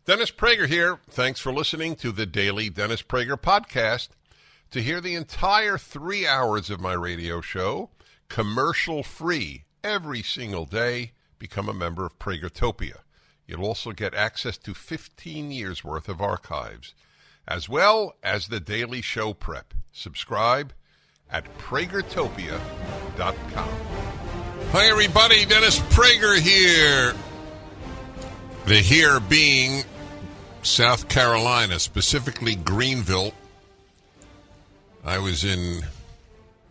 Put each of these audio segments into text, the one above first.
Dennis Prager here. Thanks for listening to the Daily Dennis Prager Podcast. To hear the entire 3 hours of my radio show, commercial-free, every single day, become a member of Pragertopia. You'll also get access to 15 years' worth of archives, as well as the daily show prep. Subscribe at Pragertopia.com. Hi, everybody. Dennis Prager here. The here being South Carolina, specifically Greenville. I was in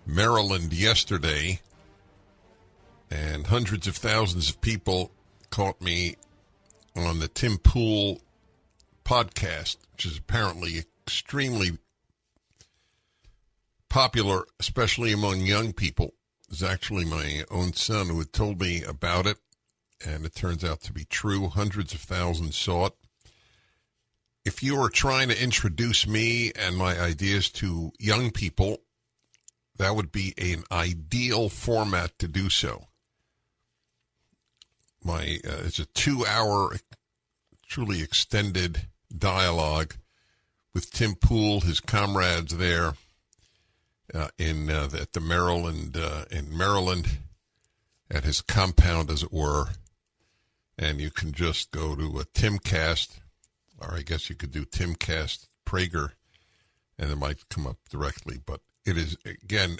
Maryland yesterday, and hundreds of thousands of people caught me on the Tim Poole podcast, which is apparently extremely popular, especially among young people. It was actually my own son who had told me about it, and it turns out to be true. Hundreds of thousands saw it. If you are trying to introduce me and my ideas to young people, that would be an ideal format to do so. It's a 2-hour, truly extended dialogue with Tim Poole, his comrades there at the Maryland, in Maryland, at his compound, as it were. And you can just go to a Timcast, or I guess you could do Timcast Prager, and it might come up directly. But it is, again,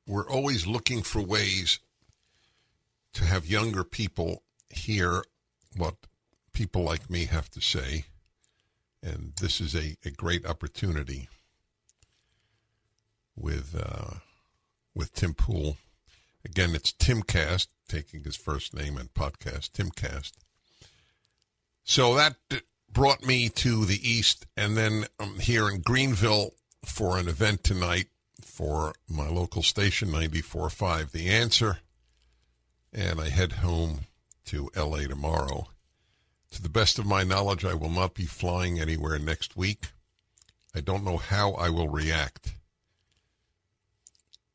we're always looking for ways to have younger people hear what people like me have to say. And this is a great opportunity with Tim Poole. Again, it's Timcast, taking his first name and podcast, Timcast. So that brought me to the east, and then I'm here in Greenville for an event tonight for my local station, 94.5 The Answer, and I head home to L.A. tomorrow. To the best of my knowledge, I will not be flying anywhere next week. I don't know how I will react.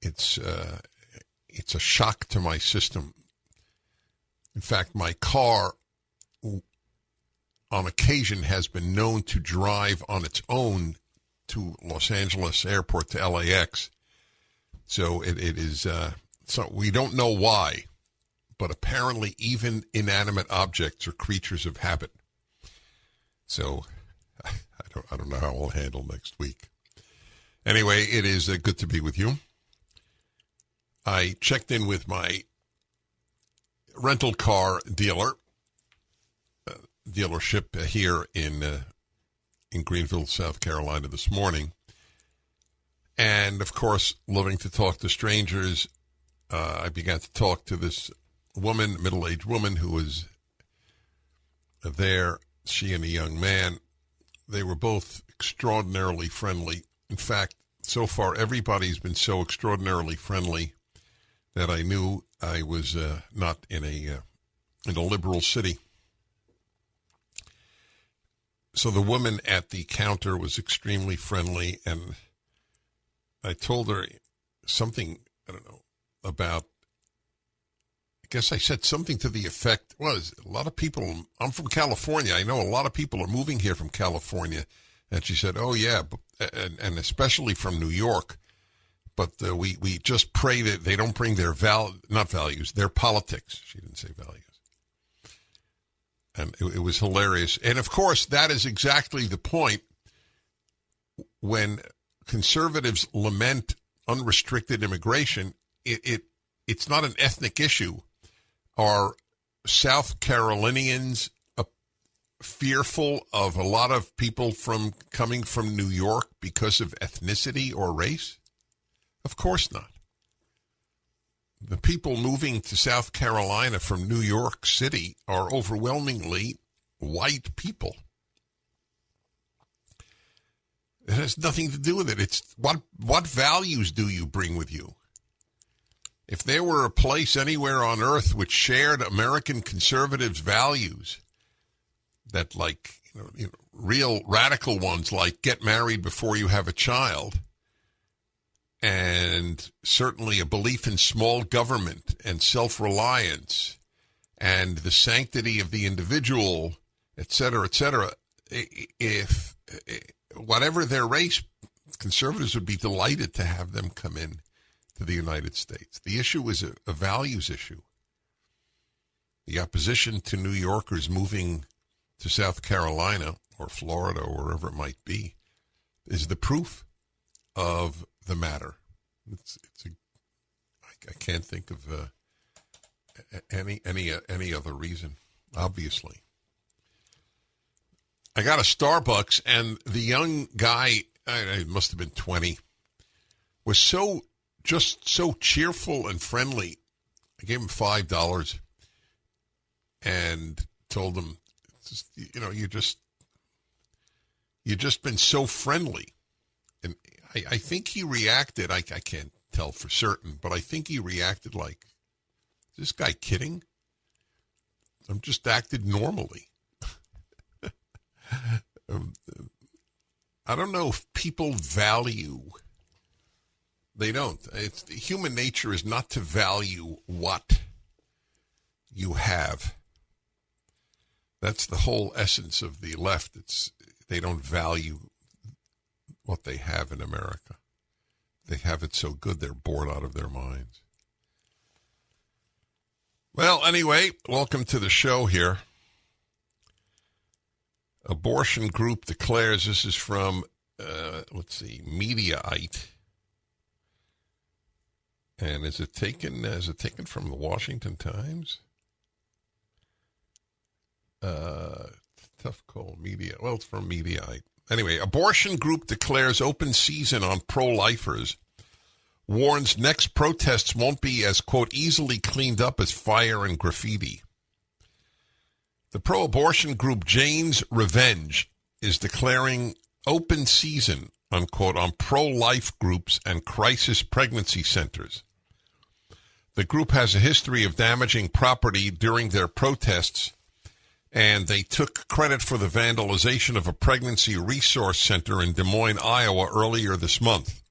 It's a shock to my system. In fact, my car, on occasion, has been known to drive on its own to Los Angeles Airport, to LAX. So it is, so we don't know why, but apparently even inanimate objects are creatures of habit. So I don't know how I'll handle next week. Anyway, it is good to be with you. I checked in with my rental car dealership here in Greenville, South Carolina this morning. And, of course, loving to talk to strangers, I began to talk to this woman, middle-aged woman, who was there, she and a young man. They were both extraordinarily friendly. In fact, so far, everybody's been so extraordinarily friendly that I knew I was not in a liberal city. So the woman at the counter was extremely friendly, and I told her something, I don't know, about, I guess I said something to the effect, was a lot of people, I'm from California, I know a lot of people are moving here from California. And she said, oh yeah, and especially from New York. But we just pray that they don't bring their not values, their politics. She didn't say values. And it was hilarious. And, of course, that is exactly the point. When conservatives lament unrestricted immigration, it's not an ethnic issue. Are South Carolinians fearful of a lot of people coming from New York because of ethnicity or race? Of course not. The people moving to South Carolina from New York City are overwhelmingly white people. It has nothing to do with it. It's what values do you bring with you? If there were a place anywhere on earth which shared American conservatives' values, that real radical ones like get married before you have a child, and certainly a belief in small government and self-reliance and the sanctity of the individual et cetera, et cetera. If whatever their race, conservatives would be delighted to have them come in to the United States. The issue is a values issue. The opposition to New Yorkers moving to South Carolina or Florida or wherever it might be is the proof of the matter. I can't think of any other reason, obviously. I got a Starbucks, and the young guy, it must have been 20, was so cheerful and friendly. I gave him $5 and told him, you just been so friendly. And I think he reacted, I can't tell for certain, but I think he reacted like, is this guy kidding? I'm just acted normally. I don't know if people value. They don't. Human nature is not to value what you have. That's the whole essence of the left. They don't value what they have in America. They have it so good they're bored out of their minds. Well, anyway, welcome to the show here. Abortion group declares, this is from, Mediaite. And is it taken from the Washington Times? Tough call, media. Well, it's from Mediaite. Anyway, abortion group declares open season on pro-lifers. Warns next protests won't be as, quote, easily cleaned up as fire and graffiti. The pro-abortion group Jane's Revenge is declaring open season, unquote, on pro-life groups and crisis pregnancy centers. The group has a history of damaging property during their protests, and they took credit for the vandalization of a pregnancy resource center in Des Moines, Iowa, earlier this month.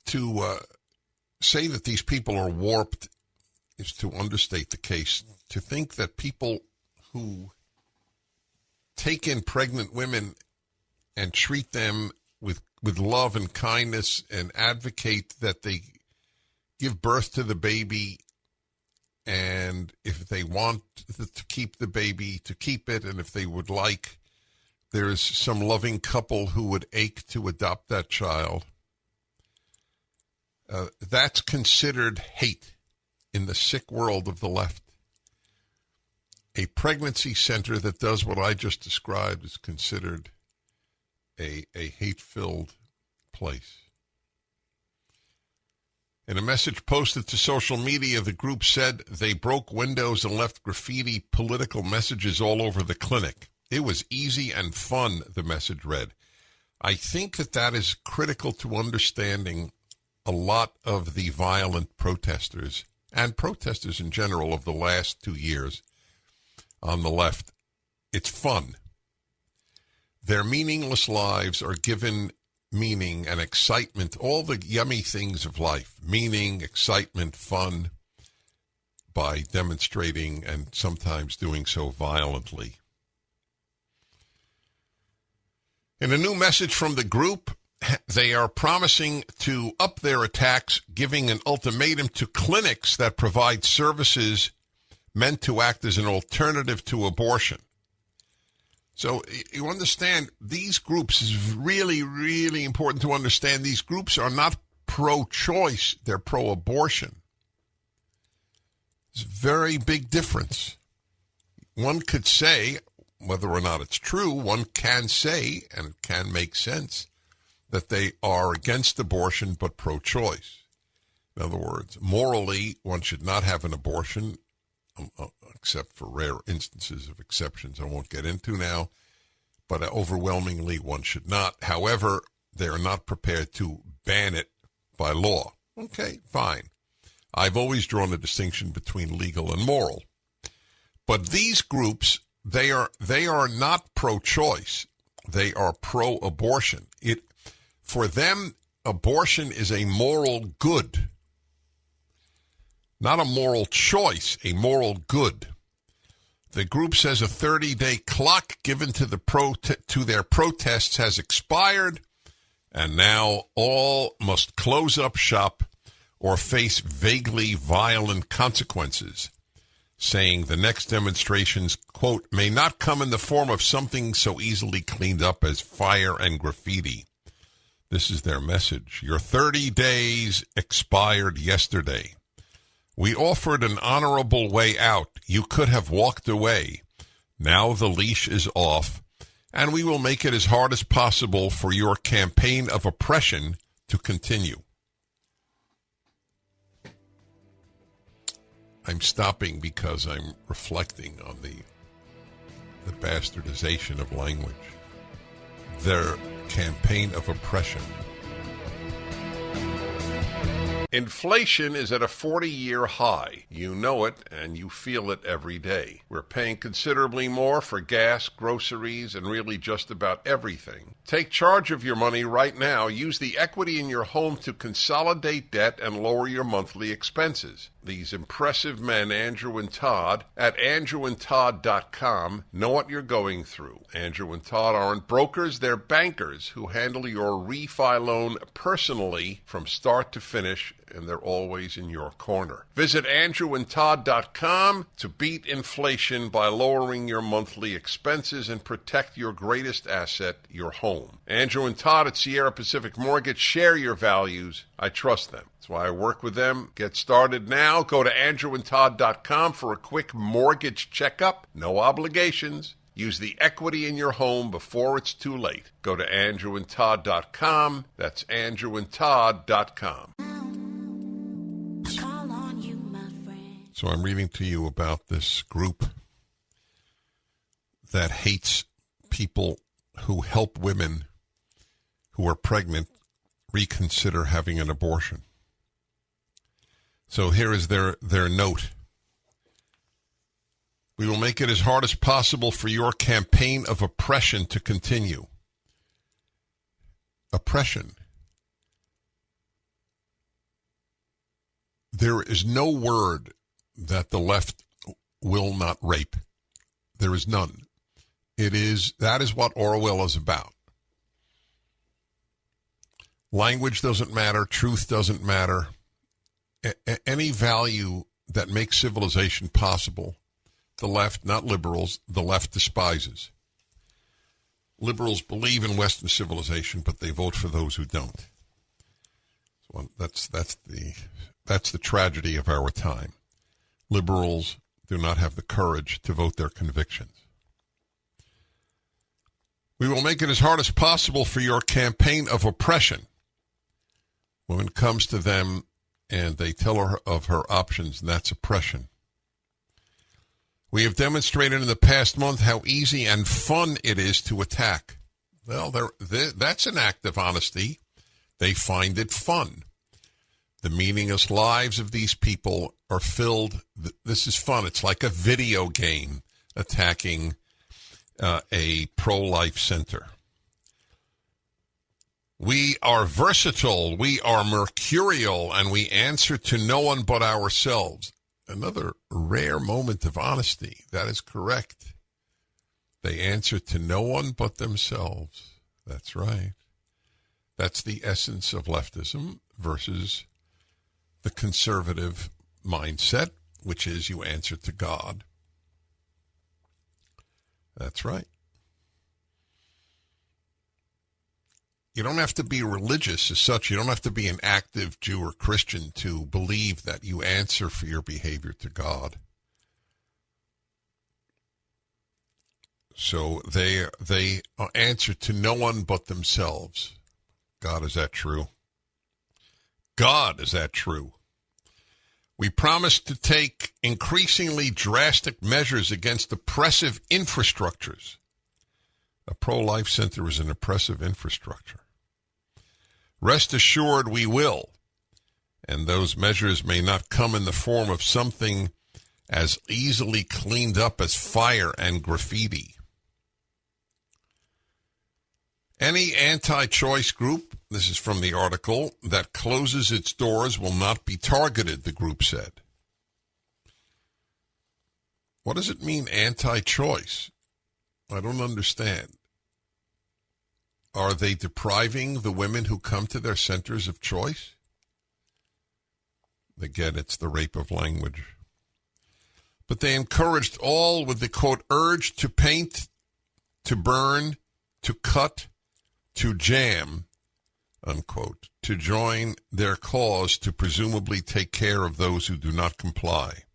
To say that these people are warped is to understate the case. To think that people who take in pregnant women and treat them with love and kindness and advocate that they give birth to the baby, and if they want to keep the baby, to keep it, and if they would like, there's some loving couple who would ache to adopt that child. That's considered hate in the sick world of the left. A pregnancy center that does what I just described is considered a hate-filled place. In a message posted to social media, the group said they broke windows and left graffiti political messages all over the clinic. It was easy and fun, the message read. I think that is critical to understanding a lot of the violent protesters and protesters in general of the last 2 years on the left. It's fun. Their meaningless lives are given meaning and excitement, all the yummy things of life, meaning, excitement, fun, by demonstrating and sometimes doing so violently. In a new message from the group, they are promising to up their attacks, giving an ultimatum to clinics that provide services meant to act as an alternative to abortion. So you understand, these groups, is really, really important to understand, these groups are not pro-choice, they're pro-abortion. It's a very big difference. One could say, whether or not it's true, one can say, and it can make sense, that they are against abortion but pro-choice. In other words, morally, one should not have an abortion, except for rare instances of exceptions I won't get into now, but overwhelmingly one should not. However, they are not prepared to ban it by law. Okay, fine. I've always drawn a distinction between legal and moral. But these groups, they are not pro-choice. They are pro-abortion. For them, abortion is a moral good. Not a moral choice, a moral good. The group says a 30-day clock given to their protests has expired, and now all must close up shop or face vaguely violent consequences, saying the next demonstrations, quote, may not come in the form of something so easily cleaned up as fire and graffiti. This is their message. Your 30 days expired yesterday. We offered an honorable way out. You could have walked away. Now the leash is off, and we will make it as hard as possible for your campaign of oppression to continue. I'm stopping because I'm reflecting on the bastardization of language. Their campaign of oppression. Inflation is at a 40-year high. You know it, and you feel it every day. We're paying considerably more for gas, groceries, and really just about everything. Take charge of your money right now. Use the equity in your home to consolidate debt and lower your monthly expenses. These impressive men, Andrew and Todd, at andrewandtodd.com, know what you're going through. Andrew and Todd aren't brokers, they're bankers who handle your refi loan personally from start to finish, and they're always in your corner. Visit andrewandtodd.com to beat inflation by lowering your monthly expenses and protect your greatest asset, your home. Andrew and Todd at Sierra Pacific Mortgage share your values. I trust them. That's why I work with them. Get started now. Go to andrewandtodd.com for a quick mortgage checkup. No obligations. Use the equity in your home before it's too late. Go to andrewandtodd.com. That's andrewandtodd.com. So I'm reading to you about this group that hates people who help women who are pregnant reconsider having an abortion. So here is their note. We will make it as hard as possible for your campaign of oppression to continue. Oppression. There is no word that the left will not rape. There is none. That is what Orwell is about. Language doesn't matter. Truth doesn't matter. Any value that makes civilization possible, the left, not liberals, the left despises. Liberals believe in Western civilization, but they vote for those who don't. So that's the tragedy of our time. Liberals do not have the courage to vote their convictions. We will make it as hard as possible for your campaign of oppression. Woman comes to them and they tell her of her options, and that's oppression. We have demonstrated in the past month how easy and fun it is to attack. Well, that's an act of honesty. They find it fun. The meaningless lives of these people are filled. This is fun. It's like a video game attacking a pro-life center. We are versatile, we are mercurial, and we answer to no one but ourselves. Another rare moment of honesty. That is correct. They answer to no one but themselves. That's right. That's the essence of leftism versus the conservative mindset, which is you answer to God. That's right. You don't have to be religious as such. You don't have to be an active Jew or Christian to believe that you answer for your behavior to God. So they answer to no one but themselves. God, is that true? God, is that true? We promise to take increasingly drastic measures against oppressive infrastructures. A pro-life center is an oppressive infrastructure. Rest assured we will. And those measures may not come in the form of something as easily cleaned up as fire and graffiti. Any anti-choice group, this is from the article, that closes its doors will not be targeted, the group said. What does it mean, anti-choice? I don't understand. Are they depriving the women who come to their centers of choice? Again, it's the rape of language. But they encouraged all with the, quote, urge to paint, to burn, to cut, to jam, unquote, to join their cause to presumably take care of those who do not comply.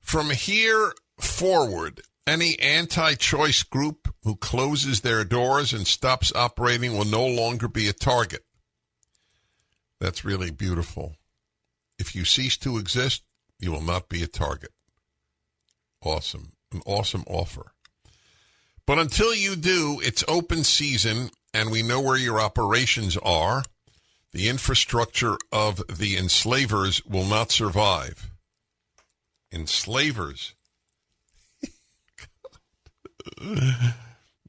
From here forward, any anti-choice group who closes their doors and stops operating will no longer be a target. That's really beautiful. If you cease to exist, you will not be a target. Awesome. An awesome offer. But until you do, it's open season, and we know where your operations are. The infrastructure of the enslavers will not survive. Enslavers. The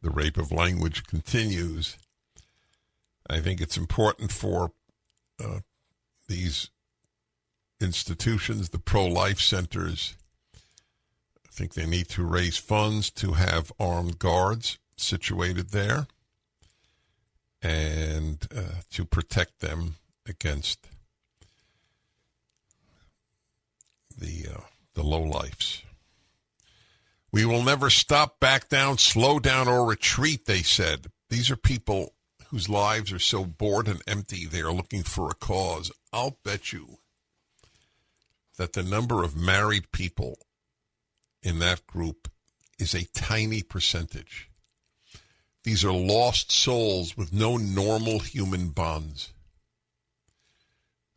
rape of language continues. I think it's important for these institutions, the pro-life centers. I think they need to raise funds to have armed guards situated there and to protect them against the lowlifes. We will never stop, back down, slow down, or retreat, they said. These are people whose lives are so bored and empty they are looking for a cause. I'll bet you that the number of married people in that group is a tiny percentage. These are lost souls with no normal human bonds.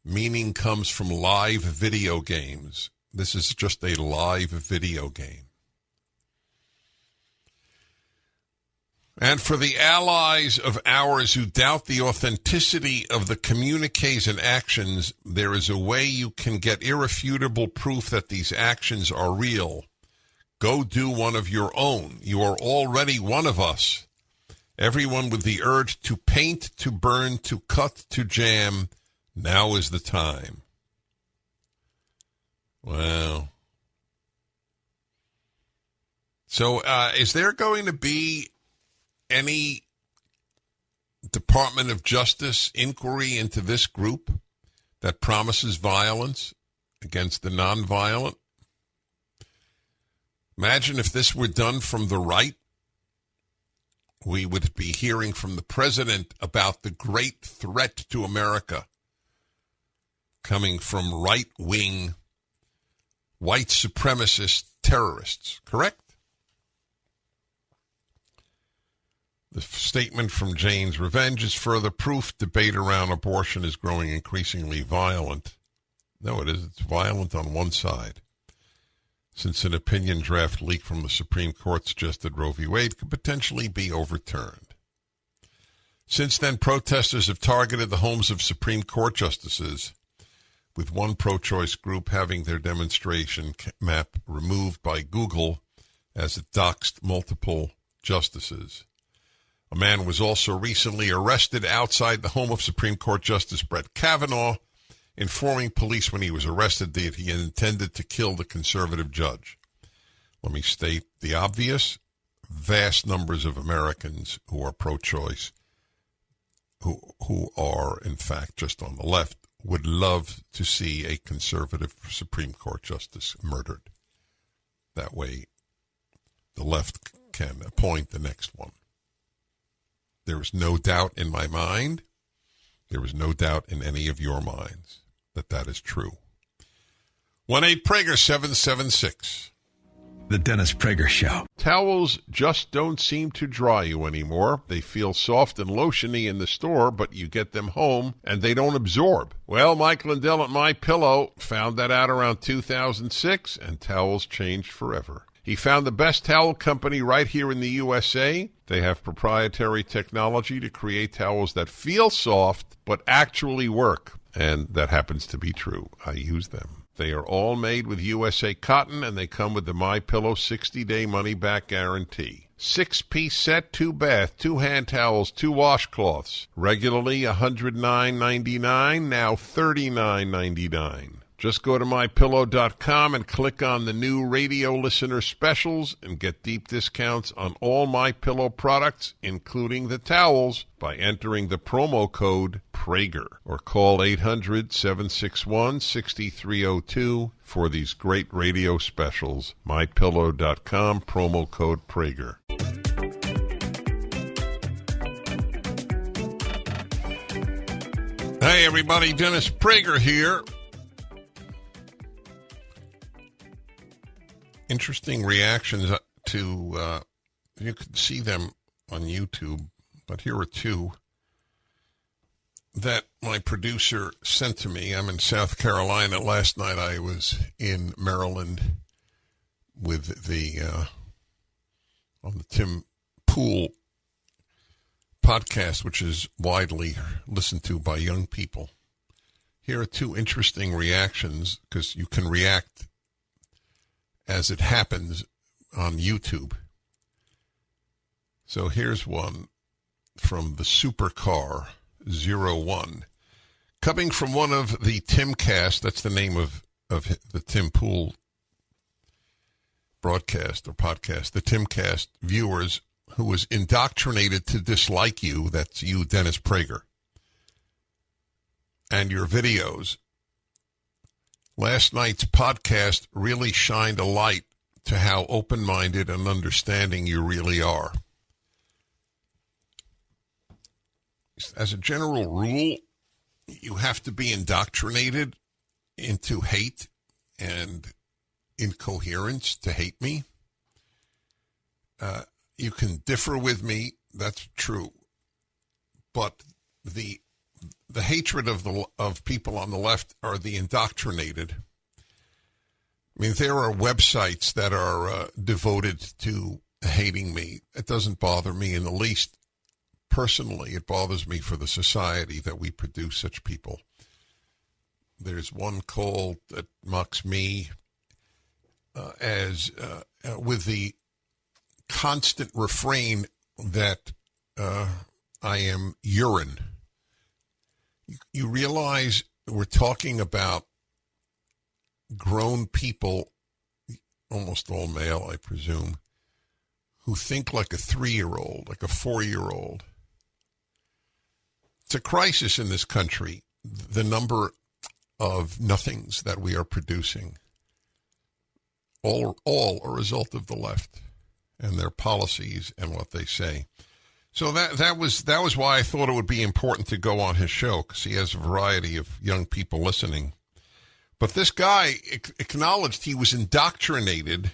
Meaning comes from live video games. This is just a live video game. And for the allies of ours who doubt the authenticity of the communiques and actions, there is a way you can get irrefutable proof that these actions are real. Go do one of your own. You are already one of us. Everyone with the urge to paint, to burn, to cut, to jam, now is the time. Wow. So is there going to be any Department of Justice inquiry into this group that promises violence against the nonviolent? Imagine if this were done from the right. We would be hearing from the president about the great threat to America coming from right-wing, white supremacist terrorists, correct? The statement from Jane's Revenge is further proof debate around abortion is growing increasingly violent. No, it is. It's violent on one side. Since an opinion draft leaked from the Supreme Court suggested Roe v. Wade could potentially be overturned. Since then, protesters have targeted the homes of Supreme Court justices, with one pro-choice group having their demonstration map removed by Google as it doxed multiple justices. A man was also recently arrested outside the home of Supreme Court Justice Brett Kavanaugh, informing police when he was arrested that he intended to kill the conservative judge. Let me state the obvious. Vast numbers of Americans who are pro-choice, who are, in fact, just on the left, would love to see a conservative Supreme Court justice murdered. That way, the left can appoint the next one. There is no doubt in my mind, there is no doubt in any of your minds that that is true. 1-8-PRAGER-776. The Dennis Prager Show. Towels just don't seem to dry you anymore. They feel soft and lotiony in the store, but you get them home and they don't absorb. Well, Mike Lindell at MyPillow found that out around 2006, and towels changed forever. He found the best towel company right here in the USA. They have proprietary technology to create towels that feel soft but actually work. And that happens to be true. I use them. They are all made with USA cotton, and they come with the MyPillow 60-day money-back guarantee. 6-piece set, 2 bath, 2 hand towels, 2 washcloths. Regularly $109.99, now $39.99. Just go to mypillow.com and click on the new radio listener specials and get deep discounts on all MyPillow products, including the towels, by entering the promo code Prager or call 800-761-6302 for these great radio specials. MyPillow.com, promo code Prager. Hey, everybody, Dennis Prager here. Interesting reactions to, you can see them on YouTube, but here are two that my producer sent to me. I'm in South Carolina. Last night I was in Maryland with on the Tim Poole podcast, which is widely listened to by young people. Here are two interesting reactions, because you can react as it happens on YouTube. So here's one from the Supercar 01. Coming from one of the Timcast, that's the name of the Tim Poole broadcast or podcast, the Timcast viewers, who was indoctrinated to dislike you, that's you, Dennis Prager, and your videos. Last night's podcast really shined a light to how open-minded and understanding you really are. As a general rule, you have to be indoctrinated into hate and incoherence to hate me. You can differ with me, that's true, but the hatred of people on the left are the indoctrinated. I mean, there are websites that are devoted to hating me. It doesn't bother me in the least. Personally, it bothers me for the society that we produce such people. There's one called that mocks me with the constant refrain that I am urine. You realize we're talking about grown people, almost all male, I presume, who think like a 3-year-old, like a 4-year-old. It's a crisis in this country, the number of nothings that we are producing, all a result of the left and their policies and what they say. So that was why I thought it would be important to go on his show, because he has a variety of young people listening. But this guy acknowledged he was indoctrinated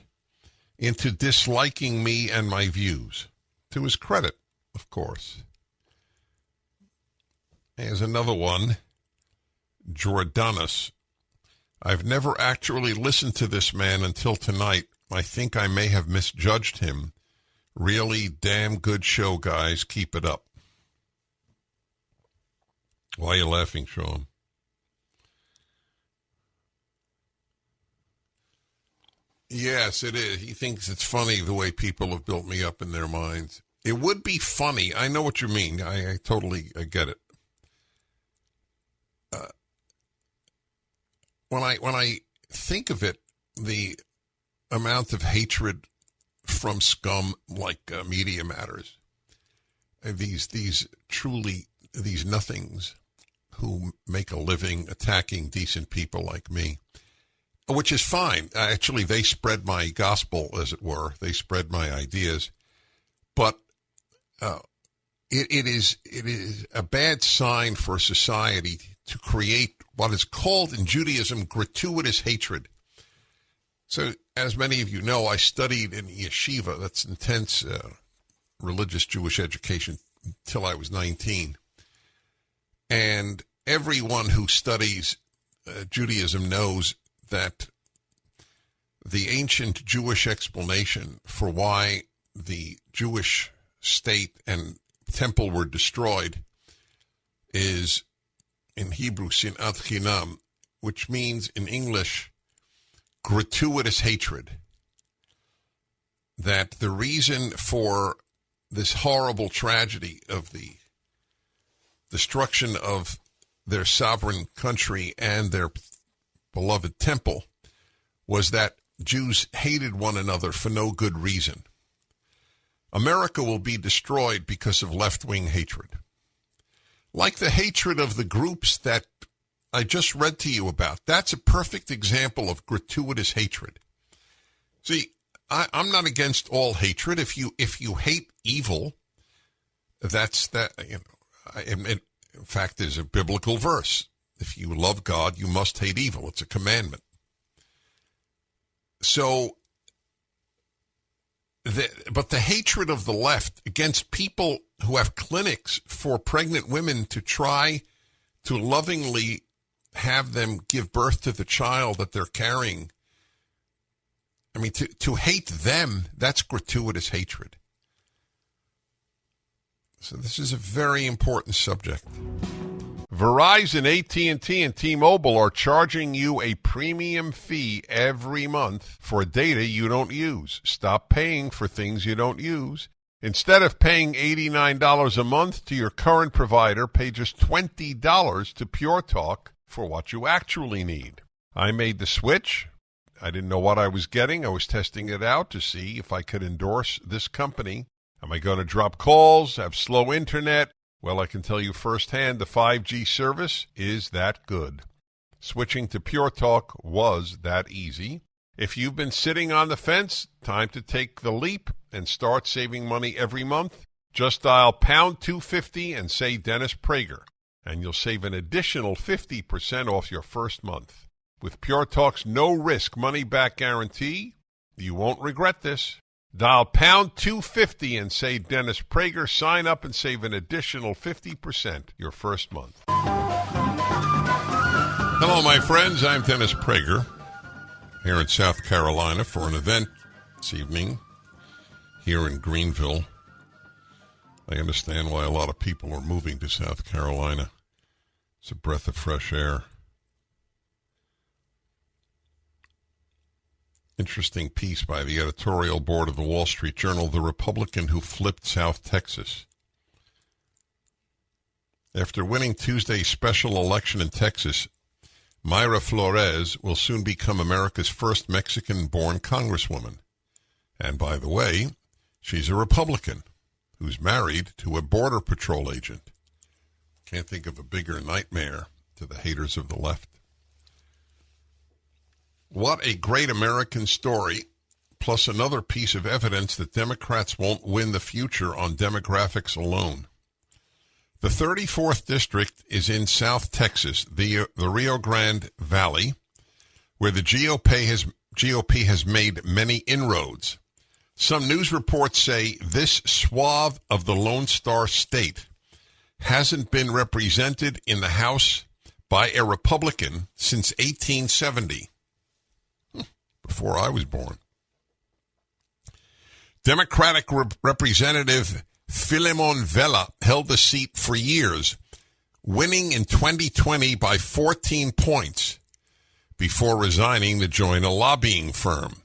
into disliking me and my views. To his credit, of course. Here's another one, Jordanus. I've never actually listened to this man until tonight. I think I may have misjudged him. Really damn good show, guys. Keep it up. Why are you laughing, Sean? Yes, it is. He thinks it's funny the way people have built me up in their minds. It would be funny. I know what you mean. I totally get it. When I think of it, the amount of hatred from scum like Media Matters, these nothings who make a living attacking decent people like me, which is fine. Actually, they spread my gospel, as it were. They spread my ideas, but it is a bad sign for society to create what is called in Judaism gratuitous hatred. So, as many of you know, I studied in yeshiva, that's intense religious Jewish education, until I was 19. And everyone who studies Judaism knows that the ancient Jewish explanation for why the Jewish state and temple were destroyed is in Hebrew, sinat chinam, which means in English, gratuitous hatred. That the reason for this horrible tragedy of the destruction of their sovereign country and their beloved temple was that Jews hated one another for no good reason. America will be destroyed because of left-wing hatred. Like the hatred of the groups that I just read to you about. That's a perfect example of gratuitous hatred. See, I'm not against all hatred. If you hate evil, that's that. In fact, there's a biblical verse: if you love God, you must hate evil. It's a commandment. So, but the hatred of the left against people who have clinics for pregnant women to try to lovingly have them give birth to the child that they're carrying. I mean, to hate them, that's gratuitous hatred. So this is a very important subject. Verizon, AT&T, and T-Mobile are charging you a premium fee every month for data you don't use. Stop paying for things you don't use. Instead of paying $89 a month to your current provider, pay just $20 to Pure Talk for what you actually need. I made the switch. I didn't know what I was getting. I was testing it out to see if I could endorse this company. Am I going to drop calls, have slow internet? Well, I can tell you firsthand the 5G service is that good. Switching to Pure Talk was that easy. If you've been sitting on the fence, time to take the leap and start saving money every month. Just dial pound 250 and say Dennis Prager, and you'll save an additional 50% off your first month. With Pure Talk's no-risk money-back guarantee, you won't regret this. Dial pound 250 and say Dennis Prager. Sign up and save an additional 50% your first month. Hello, my friends. I'm Dennis Prager here in South Carolina for an event this evening here in Greenville. I understand why a lot of people are moving to South Carolina. It's a breath of fresh air. Interesting piece by the editorial board of the Wall Street Journal, the Republican who flipped South Texas. After winning Tuesday's special election in Texas, Mayra Flores will soon become America's first Mexican-born congresswoman. And by the way, she's a Republican who's married to a Border Patrol agent. Can't think of a bigger nightmare to the haters of the left. What a great American story, plus another piece of evidence that Democrats won't win the future on demographics alone. The 34th district is in South Texas, the Rio Grande Valley, where the GOP has made many inroads. Some news reports say this swath of the Lone Star State hasn't been represented in the House by a Republican since 1870. Before I was born. Democratic Representative Filemon Vela held the seat for years, winning in 2020 by 14 points before resigning to join a lobbying firm.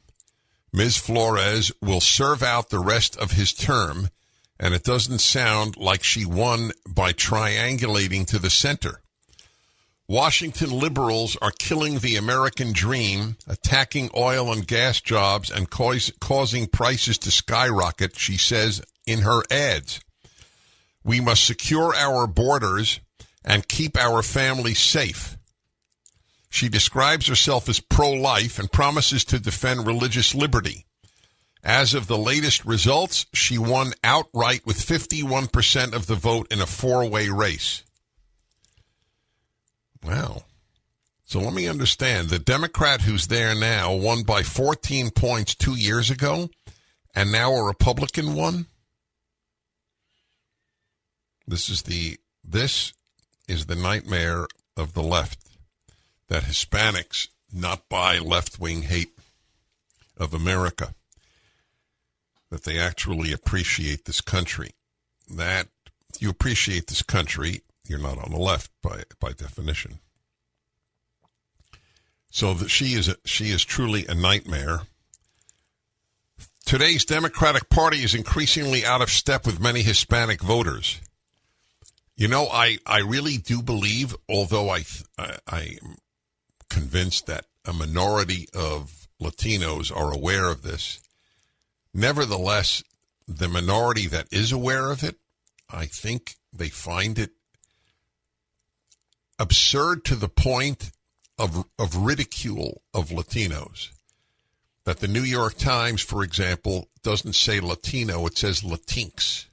Ms. Flores will serve out the rest of his term, and it doesn't sound like she won by triangulating to the center. Washington liberals are killing the American dream, attacking oil and gas jobs, and causing prices to skyrocket, she says in her ads. We must secure our borders and keep our families safe. She describes herself as pro-life and promises to defend religious liberty. As of the latest results, she won outright with 51% of the vote in a four-way race. Wow. So let me understand. The Democrat who's there now won by 14 points 2 years ago, and now a Republican won? This is the nightmare of the left, that Hispanics not buy left-wing hate of America, that they actually appreciate this country. That you appreciate this country, you're not on the left by definition. So that she is truly a nightmare. Today's Democratic Party is increasingly out of step with many Hispanic voters. You know, I really do believe, although I'm convinced that a minority of Latinos are aware of this. Nevertheless, the minority that is aware of it, I think they find it absurd to the point of ridicule of Latinos. That the New York Times, for example, doesn't say Latino, it says Latinx.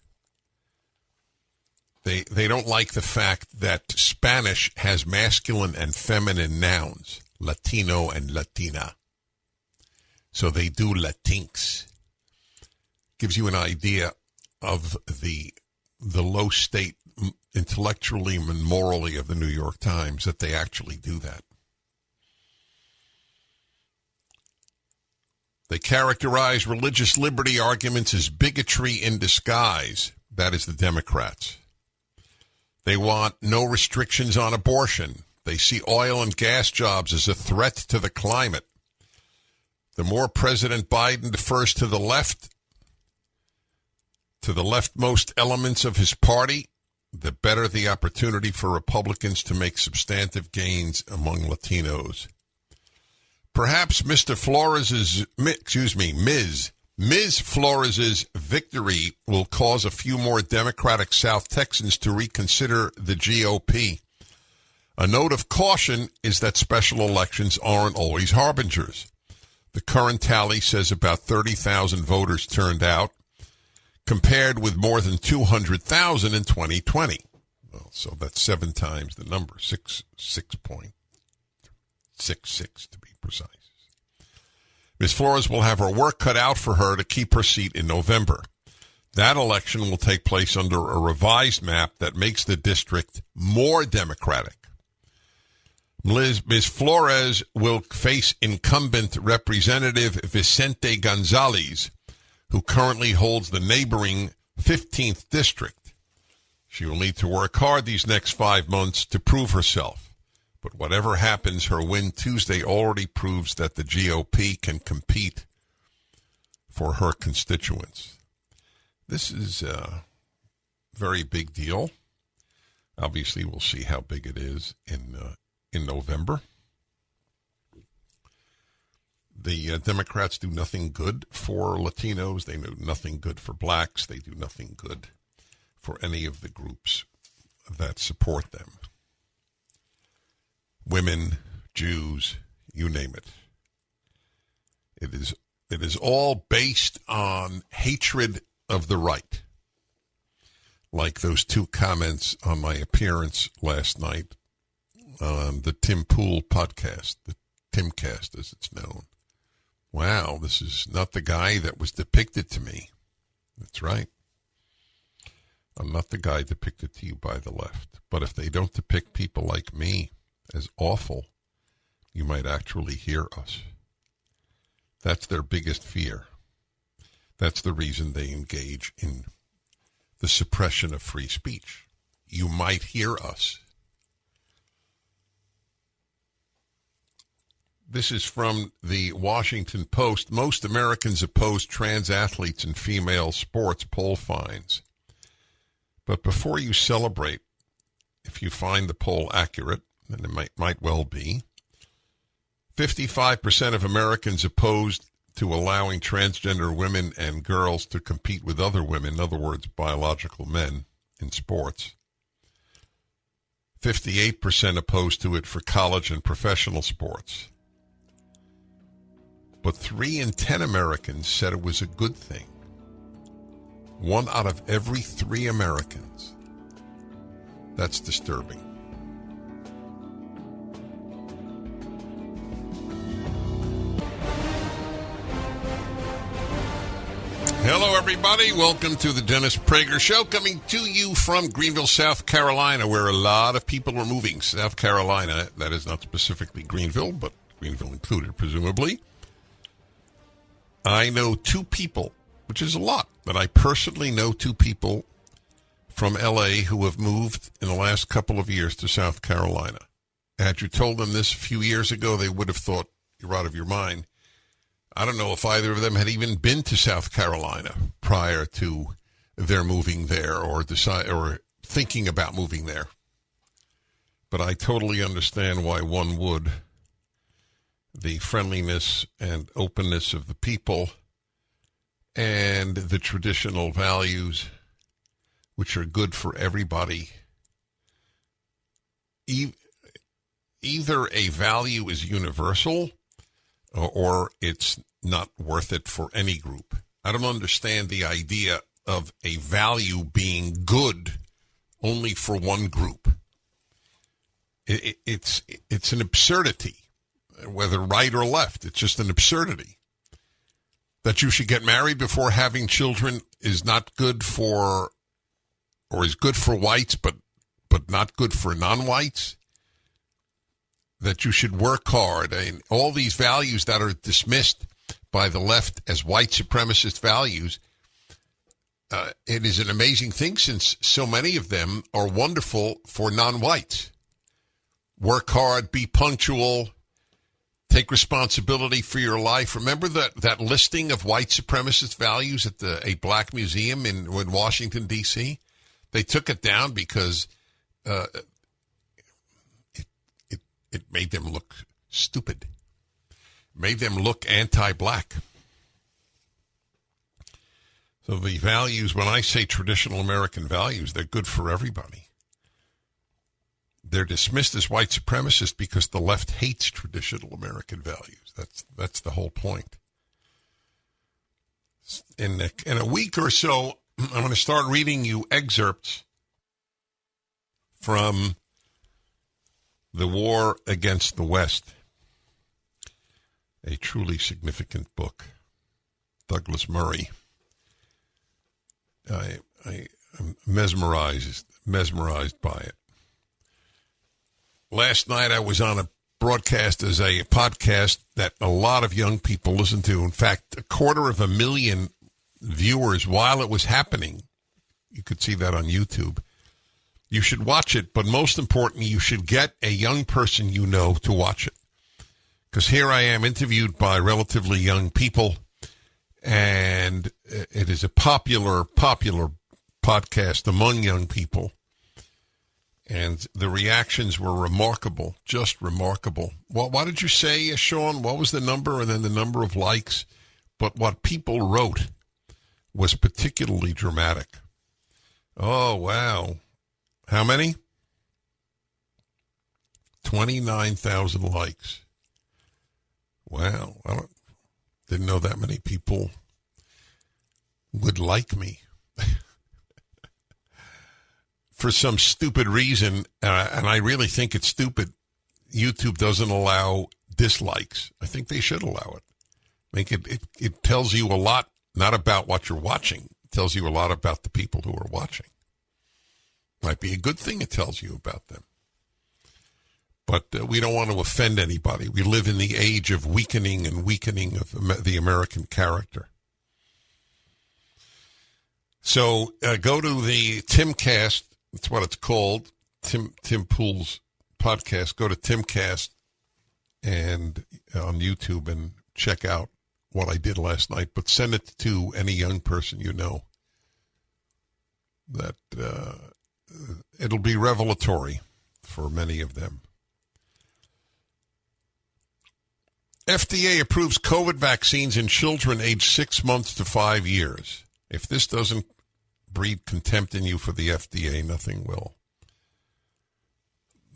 They don't like the fact that Spanish has masculine and feminine nouns, Latino and Latina. So they do Latinx. Gives you an idea of the low state intellectually and morally of the New York Times that they actually do that. They characterize religious liberty arguments as bigotry in disguise. That is the Democrats. They want no restrictions on abortion. They see oil and gas jobs as a threat to the climate. The more President Biden defers to the leftmost elements of his party, the better the opportunity for Republicans to make substantive gains among Latinos. Perhaps Ms. Flores's victory will cause a few more Democratic South Texans to reconsider the GOP. A note of caution is that special elections aren't always harbingers. The current tally says about 30,000 voters turned out, compared with more than 200,000 in 2020. Well, so that's 7 times the number, 6.66 to be precise. Ms. Flores will have her work cut out for her to keep her seat in November. That election will take place under a revised map that makes the district more Democratic. Ms. Flores will face incumbent Representative Vicente Gonzalez, who currently holds the neighboring 15th district. She will need to work hard these next 5 months to prove herself. But whatever happens, her win Tuesday already proves that the GOP can compete for her constituents. This is a very big deal. Obviously, we'll see how big it is in November. The Democrats do nothing good for Latinos. They do nothing good for blacks. They do nothing good for any of the groups that support them. Women, Jews, you name it. It is all based on hatred of the right. Like those 2 comments on my appearance last night on the Tim Poole podcast, the Timcast as it's known. Wow, this is not the guy that was depicted to me. That's right. I'm not the guy depicted to you by the left. But if they don't depict people like me as awful, you might actually hear us. That's their biggest fear. That's the reason they engage in the suppression of free speech. You might hear us. This is from the Washington Post. Most Americans oppose trans athletes in female sports, poll finds. But before you celebrate, if you find the poll accurate, and it might well be, 55% of Americans opposed to allowing transgender women and girls to compete with other women, in other words, biological men, in sports. 58% opposed to it for college and professional sports. But 3 in 10 Americans said it was a good thing. 1 out of every 3 Americans. That's disturbing. Hello, everybody. Welcome to the Dennis Prager Show, coming to you from Greenville, South Carolina, where a lot of people are moving. South Carolina, that is not specifically Greenville, but Greenville included, presumably. I know 2 people, which is a lot, but I personally know 2 people from L.A. who have moved in the last couple of years to South Carolina. Had you told them this a few years ago, they would have thought you're out of your mind. I don't know if either of them had even been to South Carolina prior to their moving there or thinking about moving there. But I totally understand why one would. the friendliness and openness of the people, and the traditional values, which are good for everybody. Either a value is universal or it's not worth it for any group. I don't understand the idea of a value being good only for one group. It's an absurdity, whether right or left. It's just an absurdity. That you should get married before having children is not good for, or is good for whites, but not good for non-whites. That you should work hard, and all these values that are dismissed by the left as white supremacist values. It is an amazing thing, since so many of them are wonderful for non-whites. Work hard, be punctual, take responsibility for your life. Remember that listing of white supremacist values at a black museum in Washington, D.C.? They took it down because it made them look stupid. It made them look anti-black. So the values, when I say traditional American values, they're good for everybody. They're dismissed as white supremacist because the left hates traditional American values. That's the whole point. In a week or so, I'm going to start reading you excerpts from The War Against the West, a truly significant book. Douglas Murray. I'm mesmerized by it. Last night I was on a broadcast as a podcast that a lot of young people listen to. In fact, 250,000 viewers while it was happening. You could see that on YouTube. You should watch it, but most importantly, you should get a young person you know to watch it. Because here I am interviewed by relatively young people, and it is a popular podcast among young people. And the reactions were remarkable, just remarkable. Well, what did you say, Sean? What was the number and then the number of likes? But what people wrote was particularly dramatic. Oh, wow. How many? 29,000 likes. Wow. I didn't know that many people would like me. For some stupid reason, and I really think it's stupid, YouTube doesn't allow dislikes. I think they should allow it. I think it tells you a lot, not about what you're watching. It tells you a lot about the people who are watching. Might be a good thing it tells you about them. But we don't want to offend anybody. We live in the age of weakening of the American character. So go to the Timcast. That's what it's called, Tim Poole's podcast. Go to Timcast and on YouTube and check out what I did last night. But send it to any young person you know. That it'll be revelatory for many of them. FDA approves COVID vaccines in children aged 6 months to 5 years. If this doesn't breed contempt in you for the FDA, nothing will.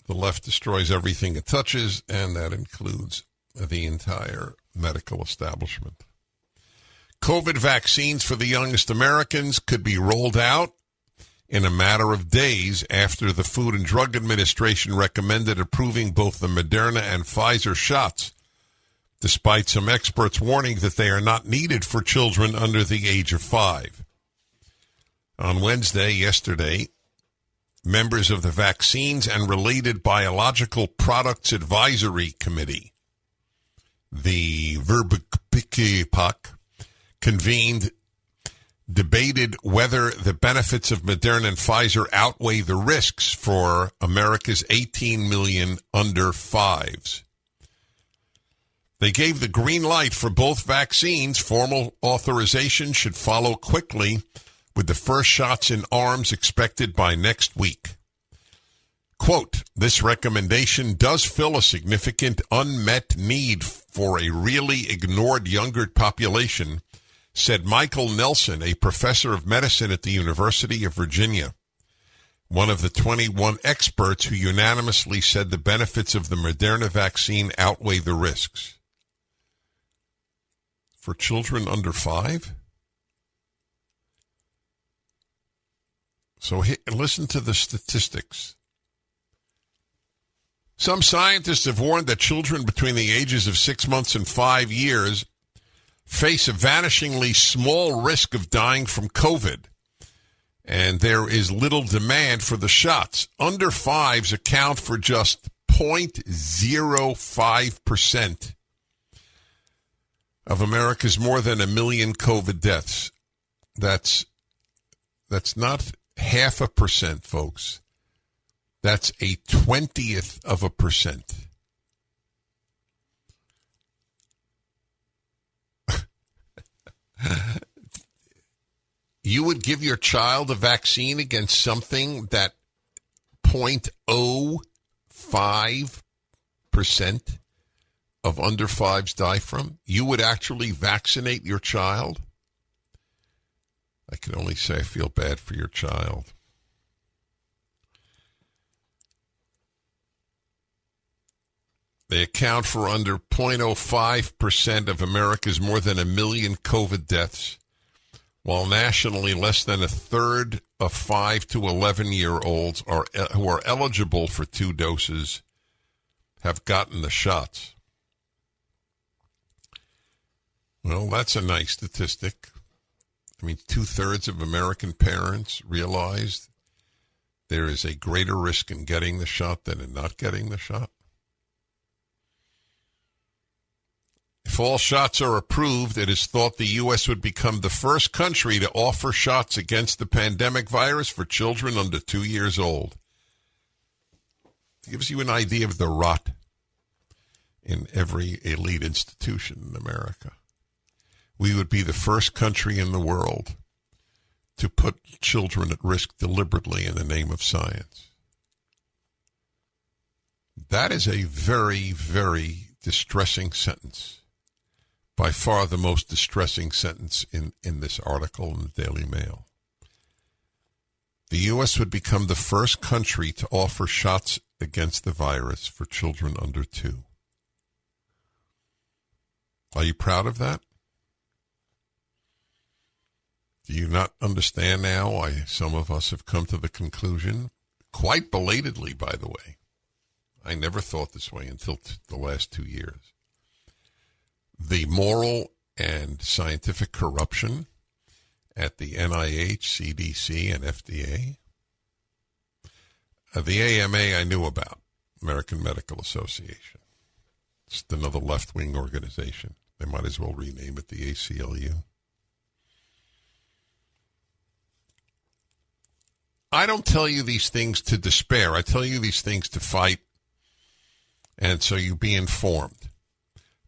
The left destroys everything it touches, and that includes the entire medical establishment. COVID vaccines for the youngest Americans could be rolled out in a matter of days after the Food and Drug Administration recommended approving both the Moderna and Pfizer shots, despite some experts warning that they are not needed for children under the age of 5. On Wednesday, yesterday, members of the Vaccines and Related Biological Products Advisory Committee, the VRBPAC, convened, debated whether the benefits of Moderna and Pfizer outweigh the risks for America's 18 million under 5s. They gave the green light for both vaccines. Formal authorization should follow quickly, with the first shots in arms expected by next week. Quote, this recommendation does fill a significant unmet need for a really ignored younger population, said Michael Nelson, a professor of medicine at the University of Virginia, one of the 21 experts who unanimously said the benefits of the Moderna vaccine outweigh the risks. For children under 5? So listen to the statistics. Some scientists have warned that children between the ages of 6 months and 5 years face a vanishingly small risk of dying from COVID, and there is little demand for the shots. Under 5s account for just 0.05% of America's more than 1 million COVID deaths. That's not 0.5%, folks. That's a 0.20%. You would give your child a vaccine against something that 0.05% of under 5s die from? You would actually vaccinate your child? I can only say I feel bad for your child. They account for under 0.05% of America's more than 1 million COVID deaths, while nationally less than a third of 5 to 11-year-olds who are eligible for 2 doses have gotten the shots. Well, that's a nice statistic. I mean, 2/3 of American parents realize there is a greater risk in getting the shot than in not getting the shot. If all shots are approved, it is thought the U.S. would become the first country to offer shots against the pandemic virus for children under 2 years old. It gives you an idea of the rot in every elite institution in America. We would be the first country in the world to put children at risk deliberately in the name of science. That is a very, very distressing sentence. By far the most distressing sentence in this article in the Daily Mail. The U.S. would become the first country to offer shots against the virus for children under 2. Are you proud of that? Do you not understand now why some of us have come to the conclusion, quite belatedly, by the way? I never thought this way until the last 2 years. The moral and scientific corruption at the NIH, CDC, and FDA. The AMA I knew about, American Medical Association. It's another left-wing organization. They might as well rename it the ACLU. I don't tell you these things to despair. I tell you these things to fight, and so you be informed.